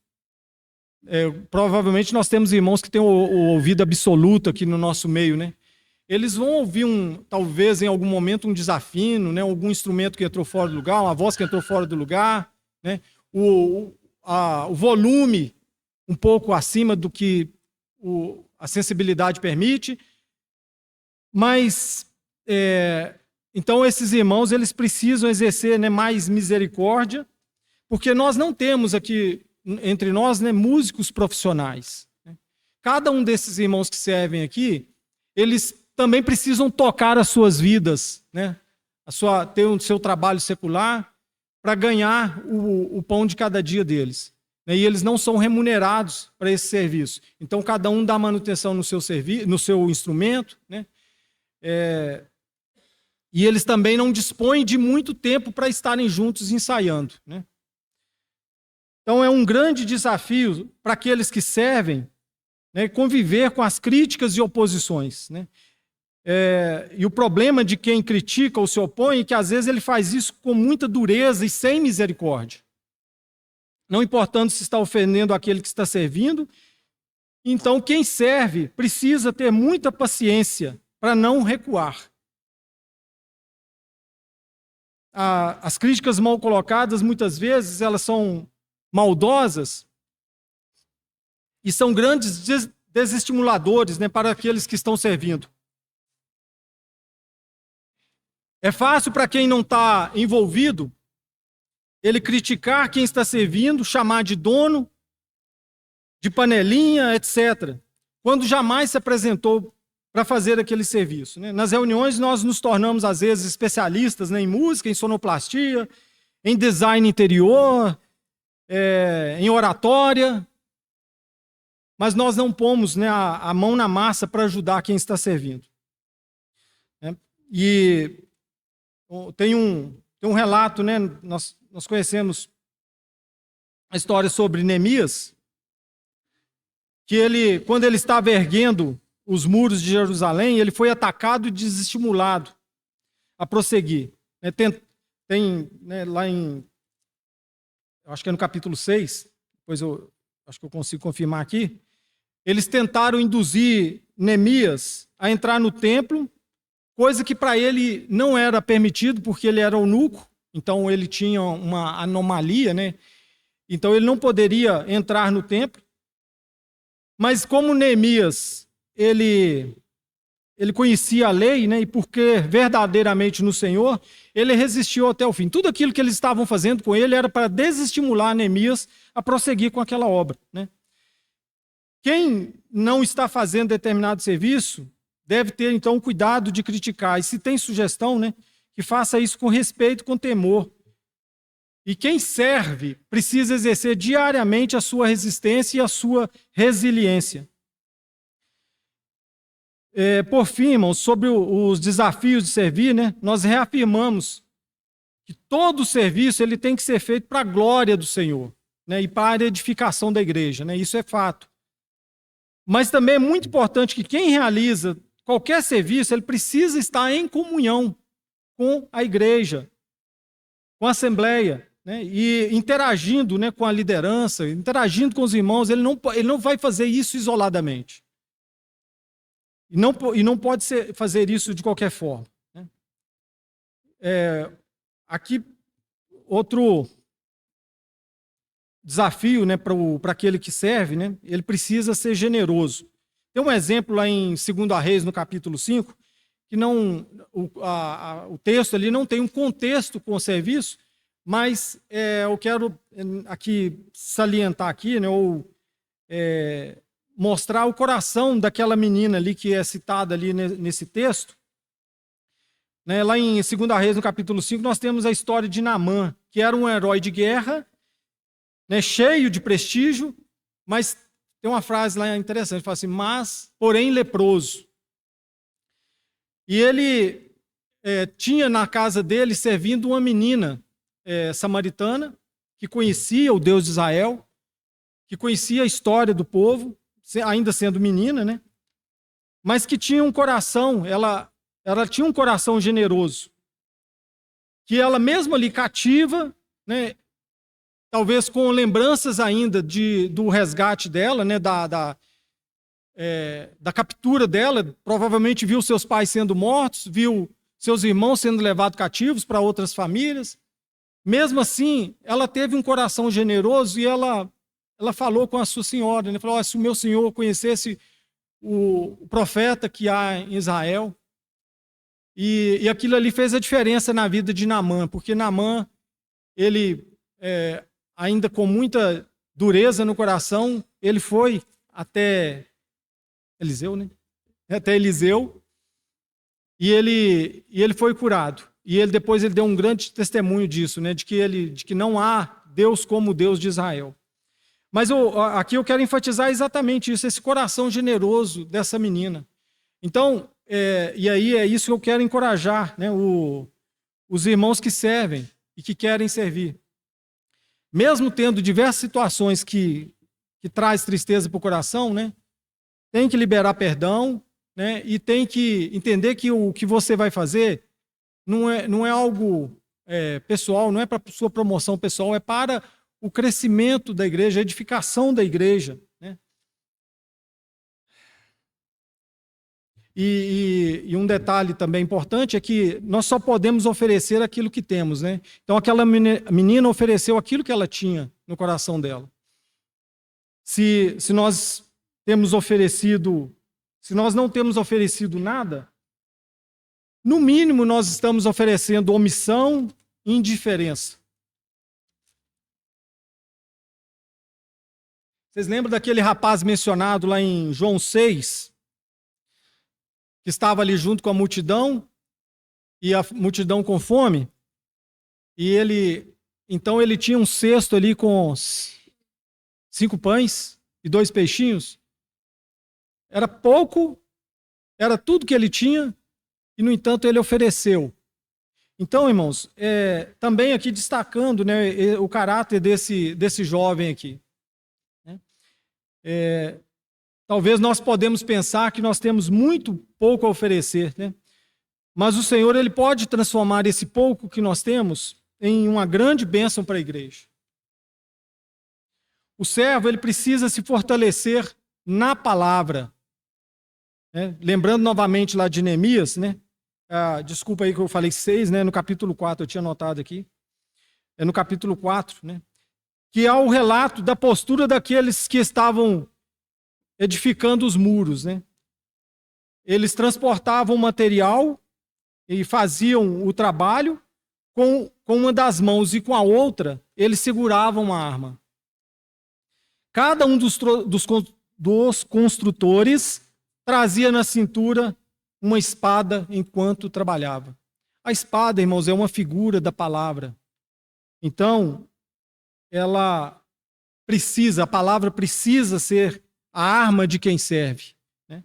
Speaker 1: Provavelmente nós temos irmãos que têm o ouvido absoluto aqui no nosso meio, né? Eles vão ouvir talvez em algum momento um desafino, né? Algum instrumento que entrou fora do lugar, uma voz que entrou fora do lugar, né? O volume um pouco acima do que a sensibilidade permite. Mas, então, esses irmãos eles precisam exercer, né, mais misericórdia, porque nós não temos aqui entre nós, né, músicos profissionais. Cada um desses irmãos que servem aqui, eles também precisam tocar as suas vidas, né, ter o seu trabalho secular para ganhar o pão de cada dia deles. E eles não são remunerados para esse serviço. Então, cada um dá manutenção no seu instrumento, né? E eles também não dispõem de muito tempo para estarem juntos ensaiando, né? Então, é um grande desafio para aqueles que servem, né, conviver com as críticas e oposições, né? E o problema de quem critica ou se opõe é que, às vezes, ele faz isso com muita dureza e sem misericórdia. Não importando se está ofendendo aquele que está servindo. Então, quem serve precisa ter muita paciência para não recuar. As críticas mal colocadas, muitas vezes, elas são maldosas e são grandes desestimuladores, né, para aqueles que estão servindo. É fácil para quem não está envolvido ele criticar quem está servindo, chamar de dono, de panelinha, etc., quando jamais se apresentou para fazer aquele serviço, né? Nas reuniões nós nos tornamos, às vezes, especialistas, né, em música, em sonoplastia, em design interior, em oratória, mas nós não pomos, né, a mão na massa para ajudar quem está servindo. Né? E tem um relato, né, nós conhecemos a história sobre Neemias, que ele, quando ele estava erguendo os muros de Jerusalém, ele foi atacado e desestimulado a prosseguir. Tem né, lá em, acho que é no capítulo 6, depois eu acho que eu consigo confirmar aqui, eles tentaram induzir Neemias a entrar no templo, coisa que para ele não era permitido, porque ele era eunuco, então ele tinha uma anomalia, né? Então ele não poderia entrar no templo. Mas como Neemias, ele conhecia a lei, né, e por crer verdadeiramente no Senhor, ele resistiu até o fim. Tudo aquilo que eles estavam fazendo com ele era para desestimular Neemias a prosseguir com aquela obra. Né? Quem não está fazendo determinado serviço deve ter, então, cuidado de criticar. E se tem sugestão, né, que faça isso com respeito, com temor. E quem serve precisa exercer diariamente a sua resistência e a sua resiliência. Por fim, irmãos, sobre os desafios de servir, né, nós reafirmamos que todo serviço ele tem que ser feito para a glória do Senhor, né, e para a edificação da igreja. Né, isso é fato. Mas também é muito importante que quem realiza qualquer serviço, ele precisa estar em comunhão com a igreja, com a assembleia. Né, e interagindo, né, com a liderança, interagindo com os irmãos, ele não vai fazer isso isoladamente. E não pode fazer isso de qualquer forma. Né. Aqui, outro desafio, né, para aquele que serve, né, ele precisa ser generoso. Tem um exemplo lá em 2 Reis, no capítulo 5, que o texto ali não tem um contexto com o serviço, mas eu quero aqui salientar aqui, né, ou mostrar o coração daquela menina ali que é citada ali nesse texto. Né, lá em 2 Reis, no capítulo 5, nós temos a história de Naamã, que era um herói de guerra, né, cheio de prestígio, mas tem uma frase lá interessante, fala assim, mas, porém, leproso. E ele tinha na casa dele servindo uma menina samaritana, que conhecia o Deus de Israel, que conhecia a história do povo, ainda sendo menina, né? Mas que tinha um coração, ela tinha um coração generoso, que ela mesmo ali cativa, né, talvez com lembranças ainda do resgate dela, né, da captura dela, provavelmente viu seus pais sendo mortos, viu seus irmãos sendo levados cativos para outras famílias. Mesmo assim, ela teve um coração generoso e ela falou com a sua senhora, né? Falou, se o meu senhor conhecesse o profeta que há em Israel. E aquilo ali fez a diferença na vida de Naamã, porque Naamã, ele, ainda com muita dureza no coração, ele foi até Eliseu, né? Até Eliseu, e ele foi curado. E depois ele deu um grande testemunho disso, né? De que não há Deus como o Deus de Israel. Mas aqui eu quero enfatizar exatamente isso, esse coração generoso dessa menina. Então, e aí é isso que eu quero encorajar, né, os irmãos que servem e que querem servir. Mesmo tendo diversas situações que traz tristeza para o coração, né, tem que liberar perdão, né, e tem que entender que o que você vai fazer não é algo pessoal, não é para sua promoção pessoal, é para o crescimento da igreja, a edificação da igreja. Né? E um detalhe também importante é que nós só podemos oferecer aquilo que temos. Né? Então, aquela menina ofereceu aquilo que ela tinha no coração dela. Se nós não temos oferecido nada, no mínimo nós estamos oferecendo omissão e indiferença. Vocês lembram daquele rapaz mencionado lá em João 6, que estava ali junto com a multidão, e a multidão com fome? E então ele tinha um cesto ali com 5 pães e 2 peixinhos. Era pouco, era tudo que ele tinha, e no entanto ele ofereceu. Então, irmãos, também aqui destacando, né, o caráter desse jovem aqui. Talvez nós podemos pensar que nós temos muito pouco a oferecer, né? Mas o Senhor, ele pode transformar esse pouco que nós temos em uma grande bênção para a igreja. O servo, ele precisa se fortalecer na palavra, né? Lembrando novamente lá de Neemias, né? Desculpa aí que eu falei 6, né? No capítulo 4, eu tinha anotado aqui. É no capítulo 4, né? Que há o relato da postura daqueles que estavam edificando os muros, né? Eles transportavam material e faziam o trabalho com uma das mãos, e com a outra eles seguravam uma arma. Cada um dos construtores trazia na cintura uma espada enquanto trabalhava. A espada, irmãos, é uma figura da palavra. Então, a palavra precisa ser a arma de quem serve, né?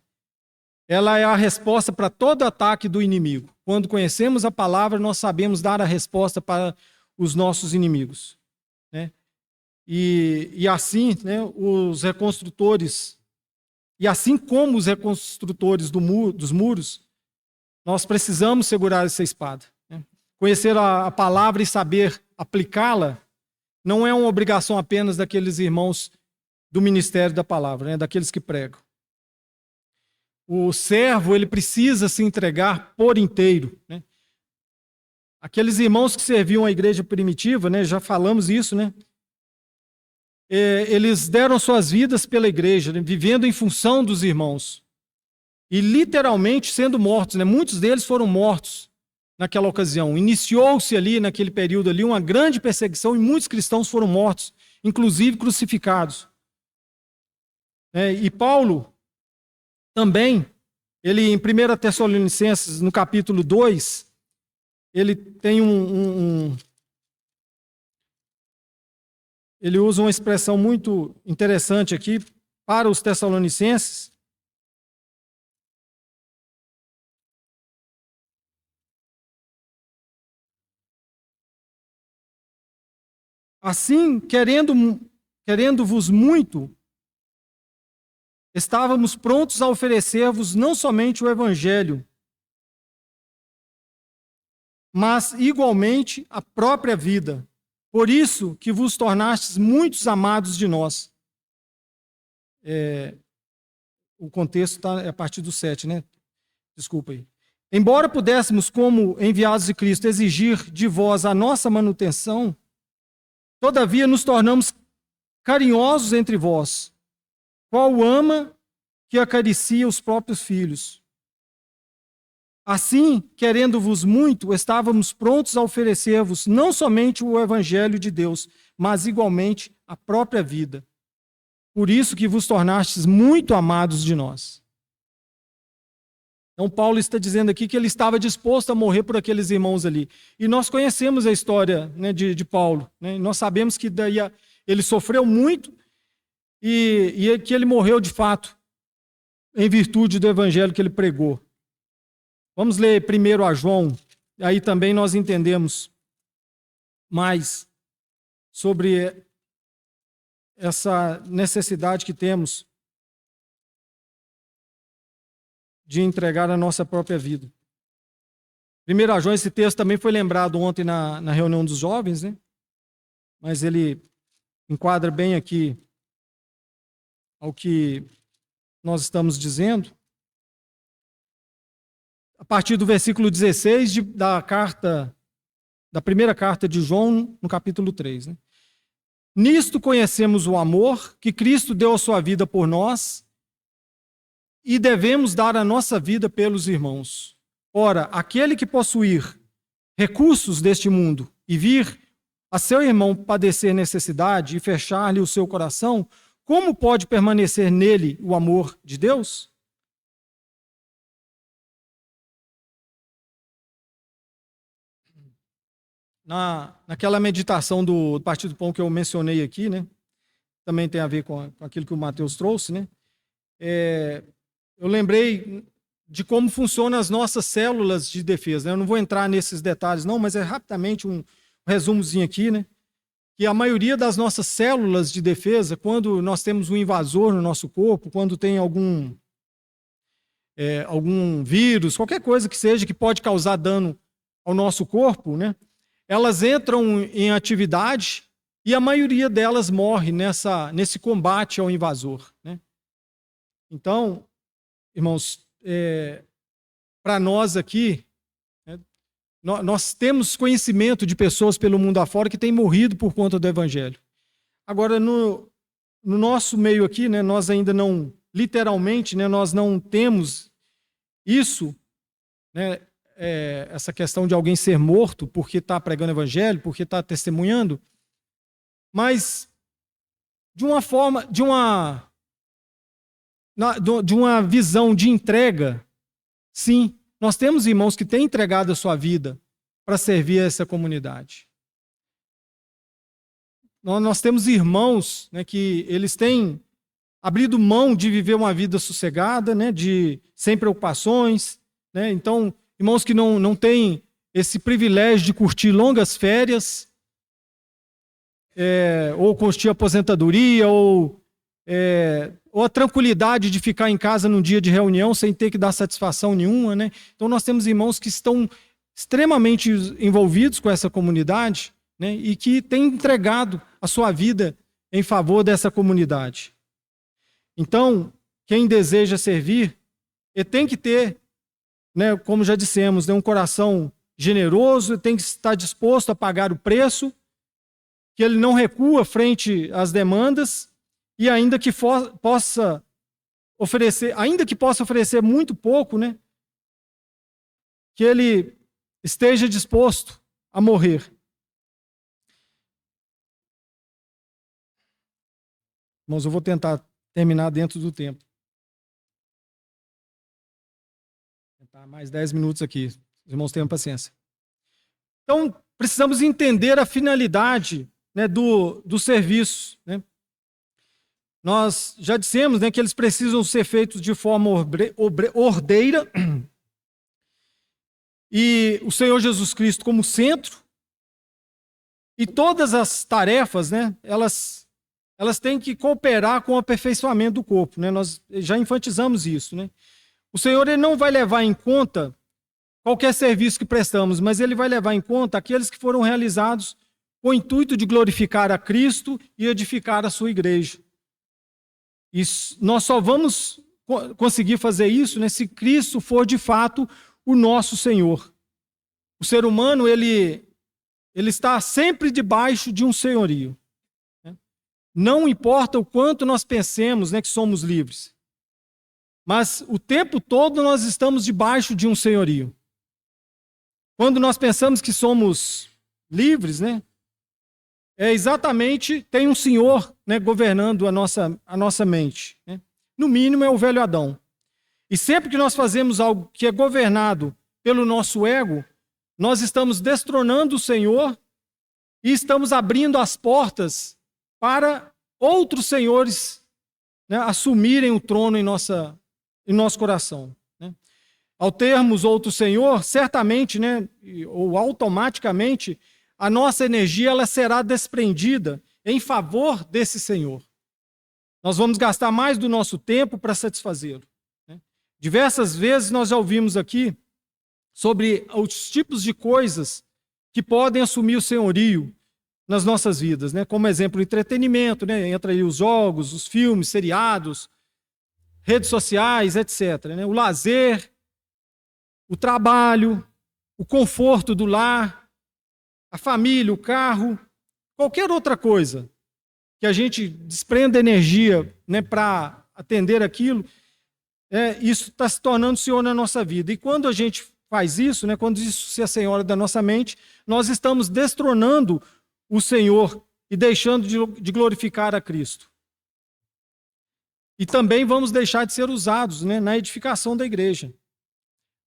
Speaker 1: Ela é a resposta para todo ataque do inimigo. Quando conhecemos a palavra, nós sabemos dar a resposta para os nossos inimigos, né? E assim, né, os reconstrutores, e assim como os reconstrutores dos muros, nós precisamos segurar essa espada, né? Conhecer a palavra e saber aplicá-la não é uma obrigação apenas daqueles irmãos do ministério da palavra, né, daqueles que pregam. O servo, ele precisa se entregar por inteiro, né? Aqueles irmãos que serviam a igreja primitiva, né, já falamos isso, né? Eles deram suas vidas pela igreja, né, vivendo em função dos irmãos. E literalmente sendo mortos, né? Muitos deles foram mortos naquela ocasião. Iniciou-se ali, naquele período ali, uma grande perseguição e muitos cristãos foram mortos, inclusive crucificados. E Paulo também, ele em 1 Tessalonicenses, no capítulo 2, ele tem ele usa uma expressão muito interessante aqui para os tessalonicenses. Assim, querendo-vos muito, estávamos prontos a oferecer-vos não somente o evangelho, mas igualmente a própria vida. Por isso que vos tornastes muitos amados de nós. O contexto está a partir do 7, né? Desculpa aí. Embora pudéssemos, como enviados de Cristo, exigir de vós a nossa manutenção, todavia nos tornamos carinhosos entre vós, qual ama que acaricia os próprios filhos. Assim, querendo-vos muito, estávamos prontos a oferecer-vos não somente o evangelho de Deus, mas igualmente a própria vida. Por isso que vos tornastes muito amados de nós. Então, Paulo está dizendo aqui que ele estava disposto a morrer por aqueles irmãos ali. E nós conhecemos a história, né, de Paulo, né? Nós sabemos que daí ele sofreu muito e que ele morreu de fato em virtude do evangelho que ele pregou. Vamos ler primeiro a João, aí também nós entendemos mais sobre essa necessidade que temos de entregar a nossa própria vida. 1 João, esse texto também foi lembrado ontem na reunião dos jovens, né? Mas ele enquadra bem aqui ao que nós estamos dizendo. A partir do versículo 16 da primeira carta de João, no capítulo 3. Né? Nisto conhecemos o amor que Cristo deu a sua vida por nós e devemos dar a nossa vida pelos irmãos. Ora, aquele que possuir recursos deste mundo e vir a seu irmão padecer necessidade e fechar-lhe o seu coração, como pode permanecer nele o amor de Deus? Naquela meditação do Partido do Pão que eu mencionei aqui, né? Também tem a ver com aquilo que o Mateus trouxe, né? Eu lembrei de como funcionam as nossas células de defesa, né? Eu não vou entrar nesses detalhes não, mas é rapidamente um resumozinho aqui, né? Que a maioria das nossas células de defesa, quando nós temos um invasor no nosso corpo, quando tem algum vírus, qualquer coisa que seja que pode causar dano ao nosso corpo, né? Elas entram em atividade e a maioria delas morre nesse combate ao invasor, né? Então, irmãos, para nós aqui, né, nós temos conhecimento de pessoas pelo mundo afora que têm morrido por conta do Evangelho. Agora, no nosso meio aqui, né, nós ainda não, literalmente, né, nós não temos isso, né, essa questão de alguém ser morto porque está pregando o Evangelho, porque está testemunhando, mas de uma forma, de uma visão de entrega, sim, nós temos irmãos que têm entregado a sua vida para servir a essa comunidade. Nós temos irmãos, né, que eles têm abrido mão de viver uma vida sossegada, né, sem preocupações, né? Então, irmãos que não têm esse privilégio de curtir longas férias, ou curtir aposentadoria, ou a tranquilidade de ficar em casa num dia de reunião sem ter que dar satisfação nenhuma, né? Então nós temos irmãos que estão extremamente envolvidos com essa comunidade, né? E que têm entregado a sua vida em favor dessa comunidade. Então, quem deseja servir, tem que ter, né, como já dissemos, né, um coração generoso, tem que estar disposto a pagar o preço, que ele não recua frente às demandas, e ainda que possa oferecer muito pouco, né, que ele esteja disposto a morrer. Irmãos, eu vou tentar terminar dentro do tempo. Vou tentar mais 10 minutos aqui. Os irmãos tenham paciência. Então, precisamos entender a finalidade, né, do serviço, né? Nós já dissemos, né, que eles precisam ser feitos de forma ordeira, e o Senhor Jesus Cristo como centro, e todas as tarefas, né, elas têm que cooperar com o aperfeiçoamento do corpo, né? Nós já enfatizamos isso, né? O Senhor, ele não vai levar em conta qualquer serviço que prestamos, mas ele vai levar em conta aqueles que foram realizados com o intuito de glorificar a Cristo e edificar a sua igreja. E nós só vamos conseguir fazer isso, né, se Cristo for de fato o nosso Senhor. O ser humano, ele está sempre debaixo de um senhorio, né? Não importa o quanto nós pensemos, né, que somos livres, mas o tempo todo nós estamos debaixo de um senhorio. Quando nós pensamos que somos livres, né, exatamente, tem um senhor, né, governando a nossa mente, né? No mínimo é o velho Adão. E sempre que nós fazemos algo que é governado pelo nosso ego, nós estamos destronando o Senhor e estamos abrindo as portas para outros senhores, né, assumirem o trono em nosso coração, né? Ao termos outro senhor, certamente, né, ou automaticamente, a nossa energia ela será desprendida em favor desse Senhor. Nós vamos gastar mais do nosso tempo para satisfazê-lo, né? Diversas vezes nós já ouvimos aqui sobre os tipos de coisas que podem assumir o senhorio nas nossas vidas, né? Como exemplo, o entretenimento, né? Entra aí os jogos, os filmes, seriados, redes sociais, etc., né? O lazer, o trabalho, o conforto do lar, a família, o carro, qualquer outra coisa que a gente desprenda energia, né, para atender aquilo, isso está se tornando senhor na nossa vida. E quando a gente faz isso, né, quando isso se assenhora da nossa mente, nós estamos destronando o Senhor e deixando de glorificar a Cristo. E também vamos deixar de ser usados, né, na edificação da igreja.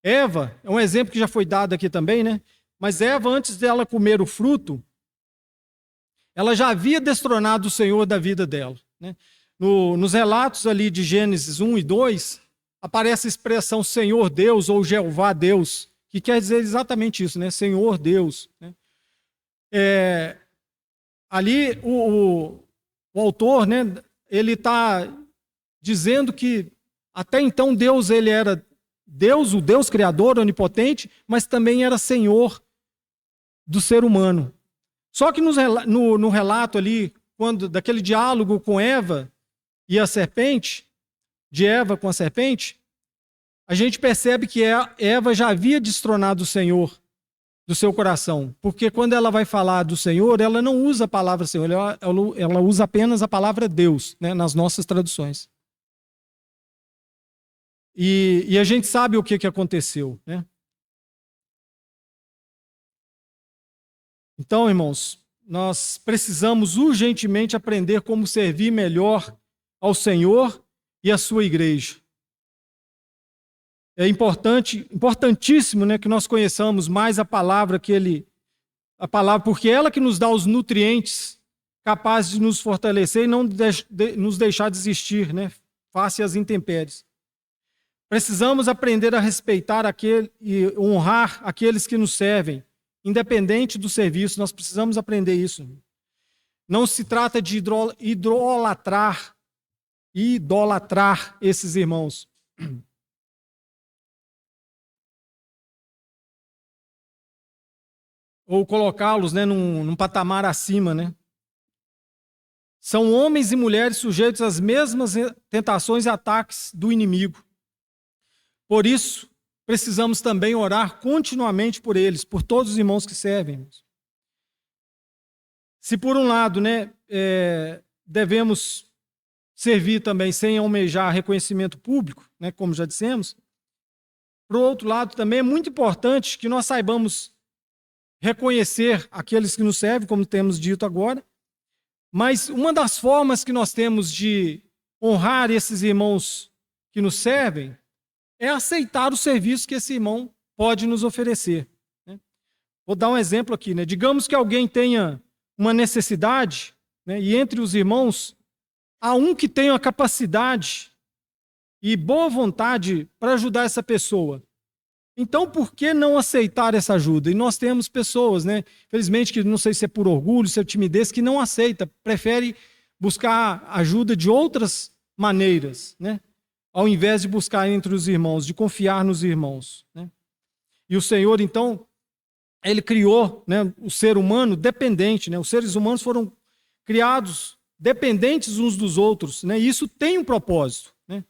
Speaker 1: Eva, é um exemplo que já foi dado aqui também, né? Mas Eva, antes dela comer o fruto, ela já havia destronado o Senhor da vida dela, né? Nos relatos ali de Gênesis 1 e 2, aparece a expressão Senhor Deus ou Jeová Deus, que quer dizer exatamente isso, né? Senhor Deus, né? Ali o autor, né, ele está dizendo que até então Deus ele era Deus, o Deus criador, onipotente, mas também era Senhor do ser humano. Só que no relato ali, daquele diálogo com Eva e a serpente, de Eva com a serpente, a gente percebe que Eva já havia destronado o Senhor do seu coração. Porque quando ela vai falar do Senhor, ela não usa a palavra Senhor, ela usa apenas a palavra Deus, né, nas nossas traduções. E a gente sabe o que aconteceu, né? Então, irmãos, nós precisamos urgentemente aprender como servir melhor ao Senhor e à sua igreja. É importantíssimo, né, que nós conheçamos mais a palavra porque é ela que nos dá os nutrientes capazes de nos fortalecer e não nos deixar desistir, né, face às intempéries. Precisamos aprender a respeitar e honrar aqueles que nos servem, independente do serviço. Nós precisamos aprender isso. Não se trata de idolatrar esses irmãos. Ou colocá-los, né, num patamar acima, né? São homens e mulheres sujeitos às mesmas tentações e ataques do inimigo. Por isso, precisamos também orar continuamente por eles, por todos os irmãos que servem. Se por um lado, né, devemos servir também sem almejar reconhecimento público, né, como já dissemos, por outro lado também é muito importante que nós saibamos reconhecer aqueles que nos servem, como temos dito agora, mas uma das formas que nós temos de honrar esses irmãos que nos servem é aceitar o serviço que esse irmão pode nos oferecer, né? Vou dar um exemplo aqui, né? Digamos que alguém tenha uma necessidade, né, e entre os irmãos há um que tenha a capacidade e boa vontade para ajudar essa pessoa. Então, por que não aceitar essa ajuda? E nós temos pessoas, né, felizmente, que não sei se é por orgulho, se é timidez, que não aceita, prefere buscar ajuda de outras maneiras, né? Ao invés de buscar entre os irmãos, de confiar nos irmãos, né? E o Senhor, então, ele criou, né, o ser humano dependente, né? Os seres humanos foram criados dependentes uns dos outros, né? E isso tem um propósito, né?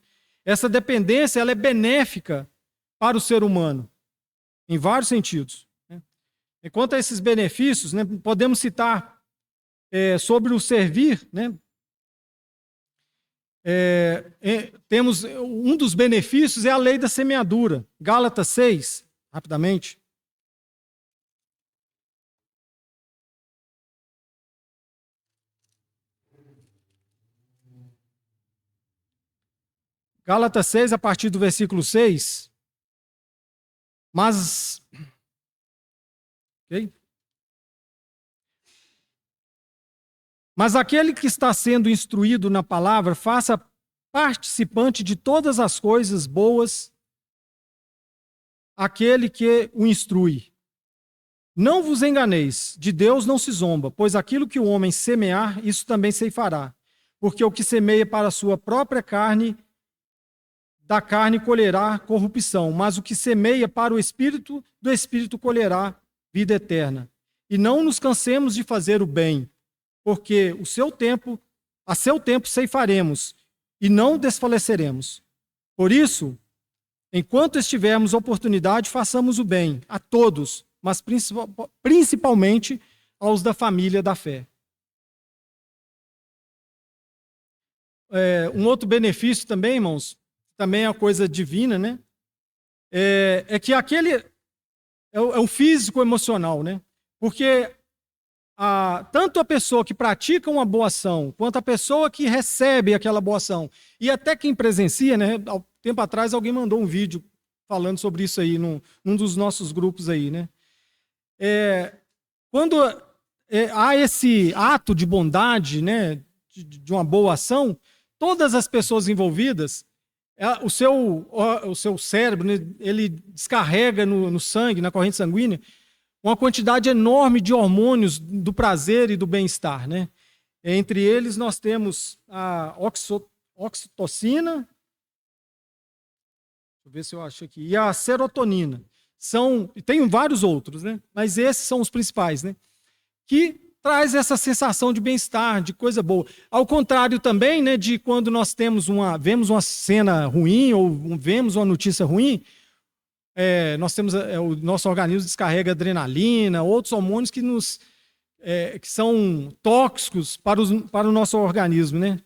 Speaker 1: Essa dependência ela é benéfica para o ser humano, em vários sentidos, né? E quanto a esses benefícios, né, podemos citar sobre o servir, né? Temos um dos benefícios é a lei da semeadura. Gálatas 6, rapidamente. Gálatas 6, a partir do versículo 6. Mas aquele que está sendo instruído na palavra, faça participante de todas as coisas boas aquele que o instrui. Não vos enganeis, de Deus não se zomba, pois aquilo que o homem semear, isso também ceifará. Porque o que semeia para a sua própria carne, da carne colherá corrupção, mas o que semeia para o Espírito, do Espírito colherá vida eterna. E não nos cansemos de fazer o bem, porque a seu tempo ceifaremos, e não desfaleceremos. Por isso, enquanto estivermos oportunidade, façamos o bem a todos, mas principalmente aos da família da fé. Um outro benefício também, irmãos, também é uma coisa divina, né? É que é o físico emocional, né? Porque tanto a pessoa que pratica uma boa ação, quanto a pessoa que recebe aquela boa ação, e até quem presencia, né? Há tempo atrás alguém mandou um vídeo falando sobre isso aí, num dos nossos grupos aí, né? Quando há esse ato de bondade, né? De uma boa ação, todas as pessoas envolvidas, o seu cérebro, né, ele descarrega no sangue, na corrente sanguínea, uma quantidade enorme de hormônios do prazer e do bem-estar, né? Entre eles nós temos a oxitocina, deixa eu ver se eu acho aqui, e a serotonina. Tem vários outros, né? Mas esses são os principais, né? Que traz essa sensação de bem-estar, de coisa boa. Ao contrário também, né, de quando nós vemos uma cena ruim ou vemos uma notícia ruim, nós temos o nosso organismo descarrega adrenalina, outros hormônios que são tóxicos para o nosso organismo, né?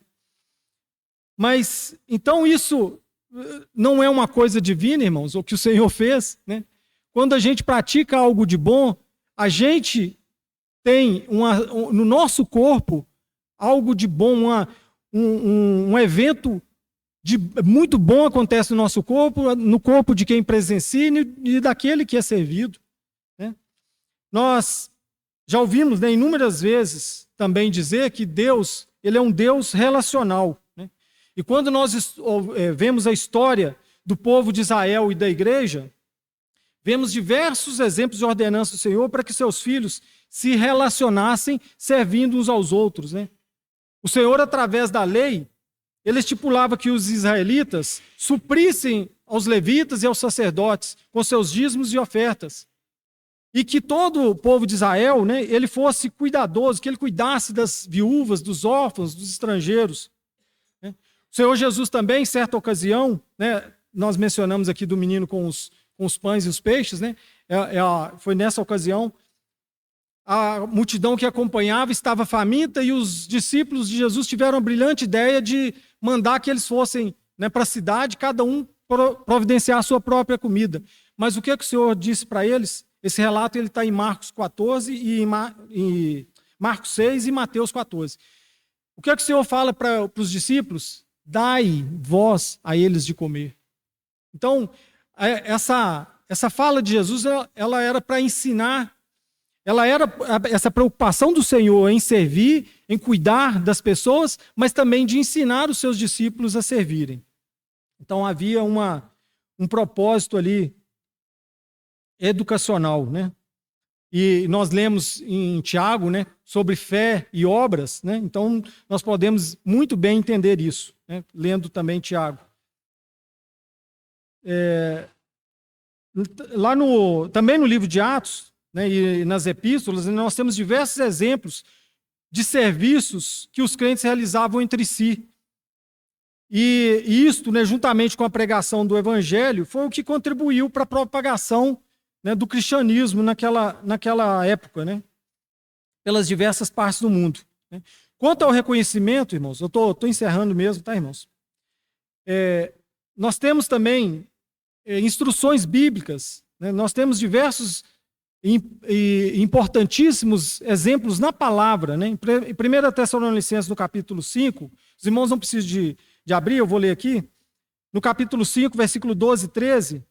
Speaker 1: Mas então isso não é uma coisa divina, irmãos, o que o Senhor fez, né? Quando a gente pratica algo de bom, a gente tem no nosso corpo algo de bom, um evento muito bom acontece no nosso corpo, no corpo de quem presencia e daquele que é servido, né? Nós já ouvimos, né, inúmeras vezes também dizer que Deus, ele é um Deus relacional, né? E quando nós vemos a história do povo de Israel e da igreja, vemos diversos exemplos de ordenança do Senhor para que seus filhos se relacionassem servindo uns aos outros, né? O Senhor, através da lei, ele estipulava que os israelitas suprissem aos levitas e aos sacerdotes com seus dízimos e ofertas. E que todo o povo de Israel, né, ele fosse cuidadoso, que ele cuidasse das viúvas, dos órfãos, dos estrangeiros, né? O Senhor Jesus também, em certa ocasião, né, nós mencionamos aqui do menino com os pães e os peixes, né? Foi nessa ocasião, a multidão que acompanhava estava faminta e os discípulos de Jesus tiveram a brilhante ideia de mandar que eles fossem, né, para a cidade, cada um providenciar a sua própria comida. Mas o que o Senhor disse para eles? Esse relato está em Marcos 14, e em Marcos 6 e Mateus 14. O que o Senhor fala para os discípulos? Dai vós a eles de comer. Então, essa fala de Jesus, ela era para ensinar. Ela era essa preocupação do Senhor em servir, em cuidar das pessoas, mas também de ensinar os seus discípulos a servirem. Então havia um propósito ali educacional, né? E nós lemos em Tiago, né, sobre fé e obras, né? Então nós podemos muito bem entender isso, né, lendo também Tiago. Também no livro de Atos, né, e nas epístolas, nós temos diversos exemplos de serviços que os crentes realizavam entre si. E isto, né, juntamente com a pregação do evangelho, foi o que contribuiu para a propagação, né, do cristianismo naquela época, né, pelas diversas partes do mundo, né. Quanto ao reconhecimento, irmãos, eu estou encerrando mesmo, tá, irmãos? Nós temos também instruções bíblicas, né, nós temos diversos importantíssimos exemplos na palavra, né? Em 1 Tessalonicenses, no capítulo 5, os irmãos não precisam de abrir, eu vou ler aqui. No capítulo 5, versículo 12 e 13,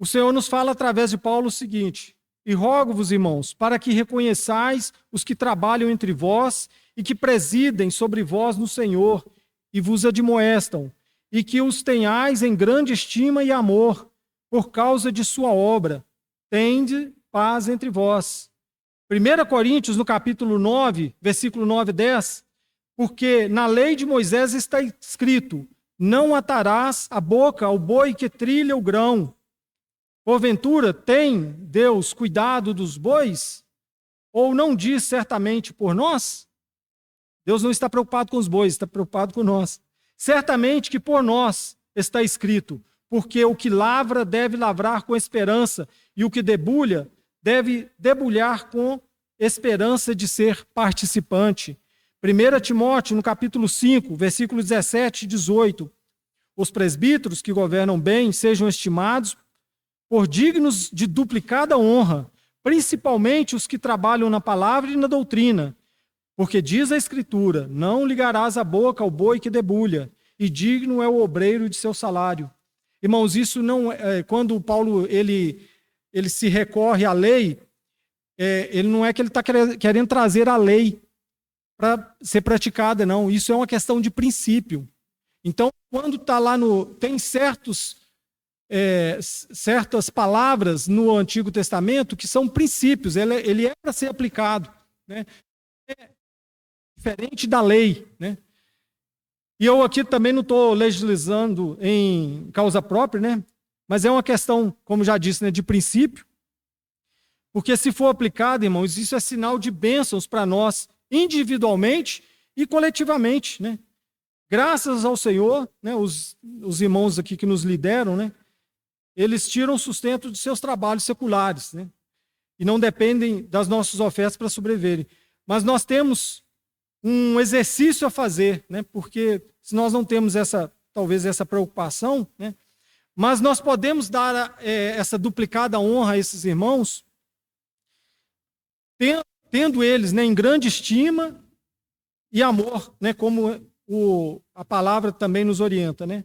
Speaker 1: o Senhor nos fala através de Paulo o seguinte: e rogo-vos, irmãos, para que reconheçais os que trabalham entre vós e que presidem sobre vós no Senhor e vos admoestam, e que os tenhais em grande estima e amor por causa de sua obra. Tende paz entre vós. 1 Coríntios, no capítulo 9, versículo 9 e 10, porque na lei de Moisés está escrito: não atarás a boca ao boi que trilha o grão. Porventura, tem Deus cuidado dos bois? Ou não diz certamente por nós? Deus não está preocupado com os bois, está preocupado com nós. Certamente que por nós está escrito: porque o que lavra deve lavrar com esperança, e o que debulha deve debulhar com esperança de ser participante. 1 Timóteo, no capítulo 5, versículos 17 e 18. Os presbíteros que governam bem sejam estimados por dignos de duplicada honra, principalmente os que trabalham na palavra e na doutrina. Porque diz a Escritura, não ligarás a boca ao boi que debulha, e digno é o obreiro de seu salário. Irmãos, isso não quando Paulo ele se recorre à lei, ele não é que ele está querendo trazer a lei para ser praticada, não. Isso é uma questão de princípio. Então, quando está lá tem certas palavras no Antigo Testamento que são princípios, ele é para ser aplicado, né? É diferente da lei, né? E eu aqui também não estou legislando em causa própria, né? Mas é uma questão, como já disse, né, de princípio, porque se for aplicado, irmãos, isso é sinal de bênçãos para nós, individualmente e coletivamente, né? Graças ao Senhor, né, os irmãos aqui que nos lideram, né, eles tiram sustento de seus trabalhos seculares, né, e não dependem das nossas ofertas para sobreviverem. Mas nós temos um exercício a fazer, né, porque se nós não temos talvez essa preocupação, né, mas nós podemos dar essa duplicada honra a esses irmãos, tendo eles, né, em grande estima e amor, né, como a palavra também nos orienta, né?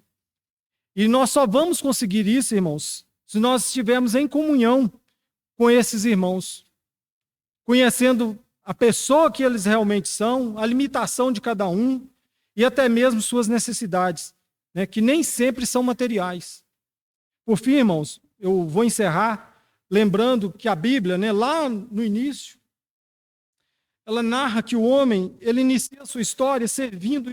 Speaker 1: E nós só vamos conseguir isso, irmãos, se nós estivermos em comunhão com esses irmãos, conhecendo a pessoa que eles realmente são, a limitação de cada um e até mesmo suas necessidades, né, que nem sempre são materiais. Por fim, irmãos, eu vou encerrar lembrando que a Bíblia, né, lá no início, ela narra que o homem, ele inicia a sua história servindo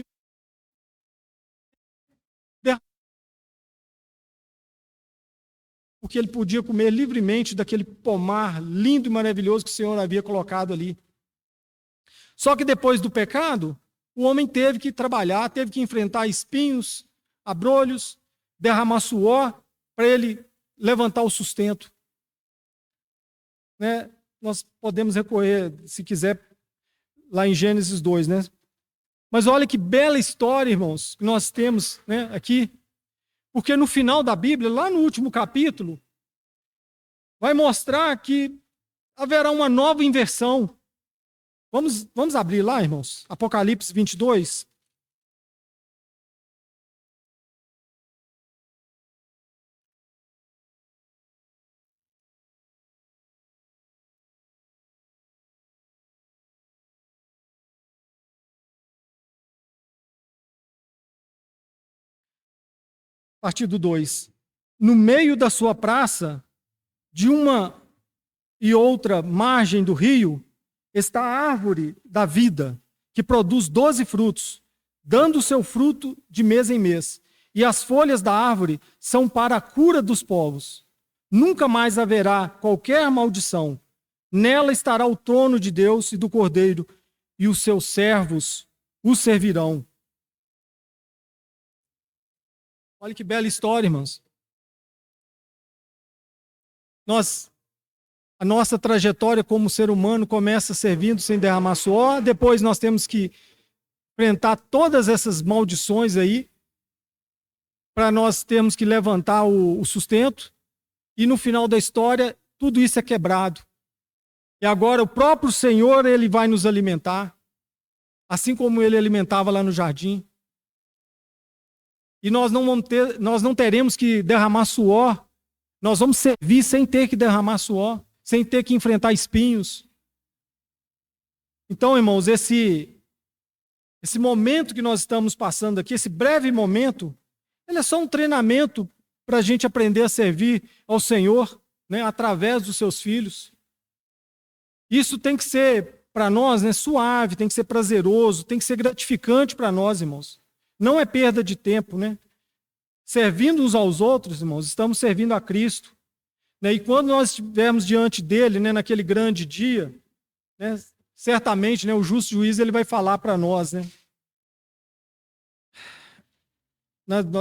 Speaker 1: porque ele podia comer livremente daquele pomar lindo e maravilhoso que o Senhor havia colocado ali. Só que depois do pecado, o homem teve que trabalhar, teve que enfrentar espinhos, abrolhos, derramar suor para ele levantar o sustento. Né? Nós podemos recorrer, se quiser, lá em Gênesis 2, né? Mas olha que bela história, irmãos, que nós temos, né, aqui. Porque no final da Bíblia, lá no último capítulo, vai mostrar que haverá uma nova inversão. Vamos abrir lá, irmãos? Apocalipse 22. A partir do 2. No meio da sua praça, de uma e outra margem do rio, está a árvore da vida, que produz 12 frutos, dando o seu fruto de mês em mês. E as folhas da árvore são para a cura dos povos. Nunca mais haverá qualquer maldição. Nela estará o trono de Deus e do Cordeiro, e os seus servos o servirão. Olha que bela história, irmãos. A nossa trajetória como ser humano começa servindo sem derramar suor, depois nós temos que enfrentar todas essas maldições aí, para nós termos que levantar o sustento, e no final da história, tudo isso é quebrado. E agora o próprio Senhor, ele vai nos alimentar, assim como ele alimentava lá no jardim. E nós não teremos que derramar suor, nós vamos servir sem ter que derramar suor, sem ter que enfrentar espinhos. Então, irmãos, esse momento que nós estamos passando aqui, esse breve momento, ele é só um treinamento para a gente aprender a servir ao Senhor, né, através dos seus filhos. Isso tem que ser, para nós, né, suave, tem que ser prazeroso, tem que ser gratificante para nós, irmãos. Não é perda de tempo, né? Servindo uns aos outros, irmãos, estamos servindo a Cristo. Né? E quando nós estivermos diante dele, né, naquele grande dia, né, certamente, né, o justo juiz ele vai falar para nós. Né?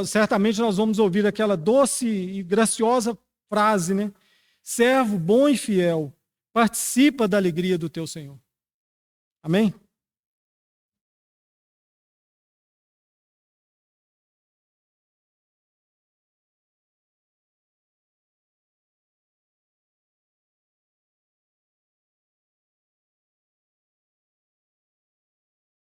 Speaker 1: Certamente nós vamos ouvir aquela doce e graciosa frase, né? Servo bom e fiel, participa da alegria do teu Senhor. Amém?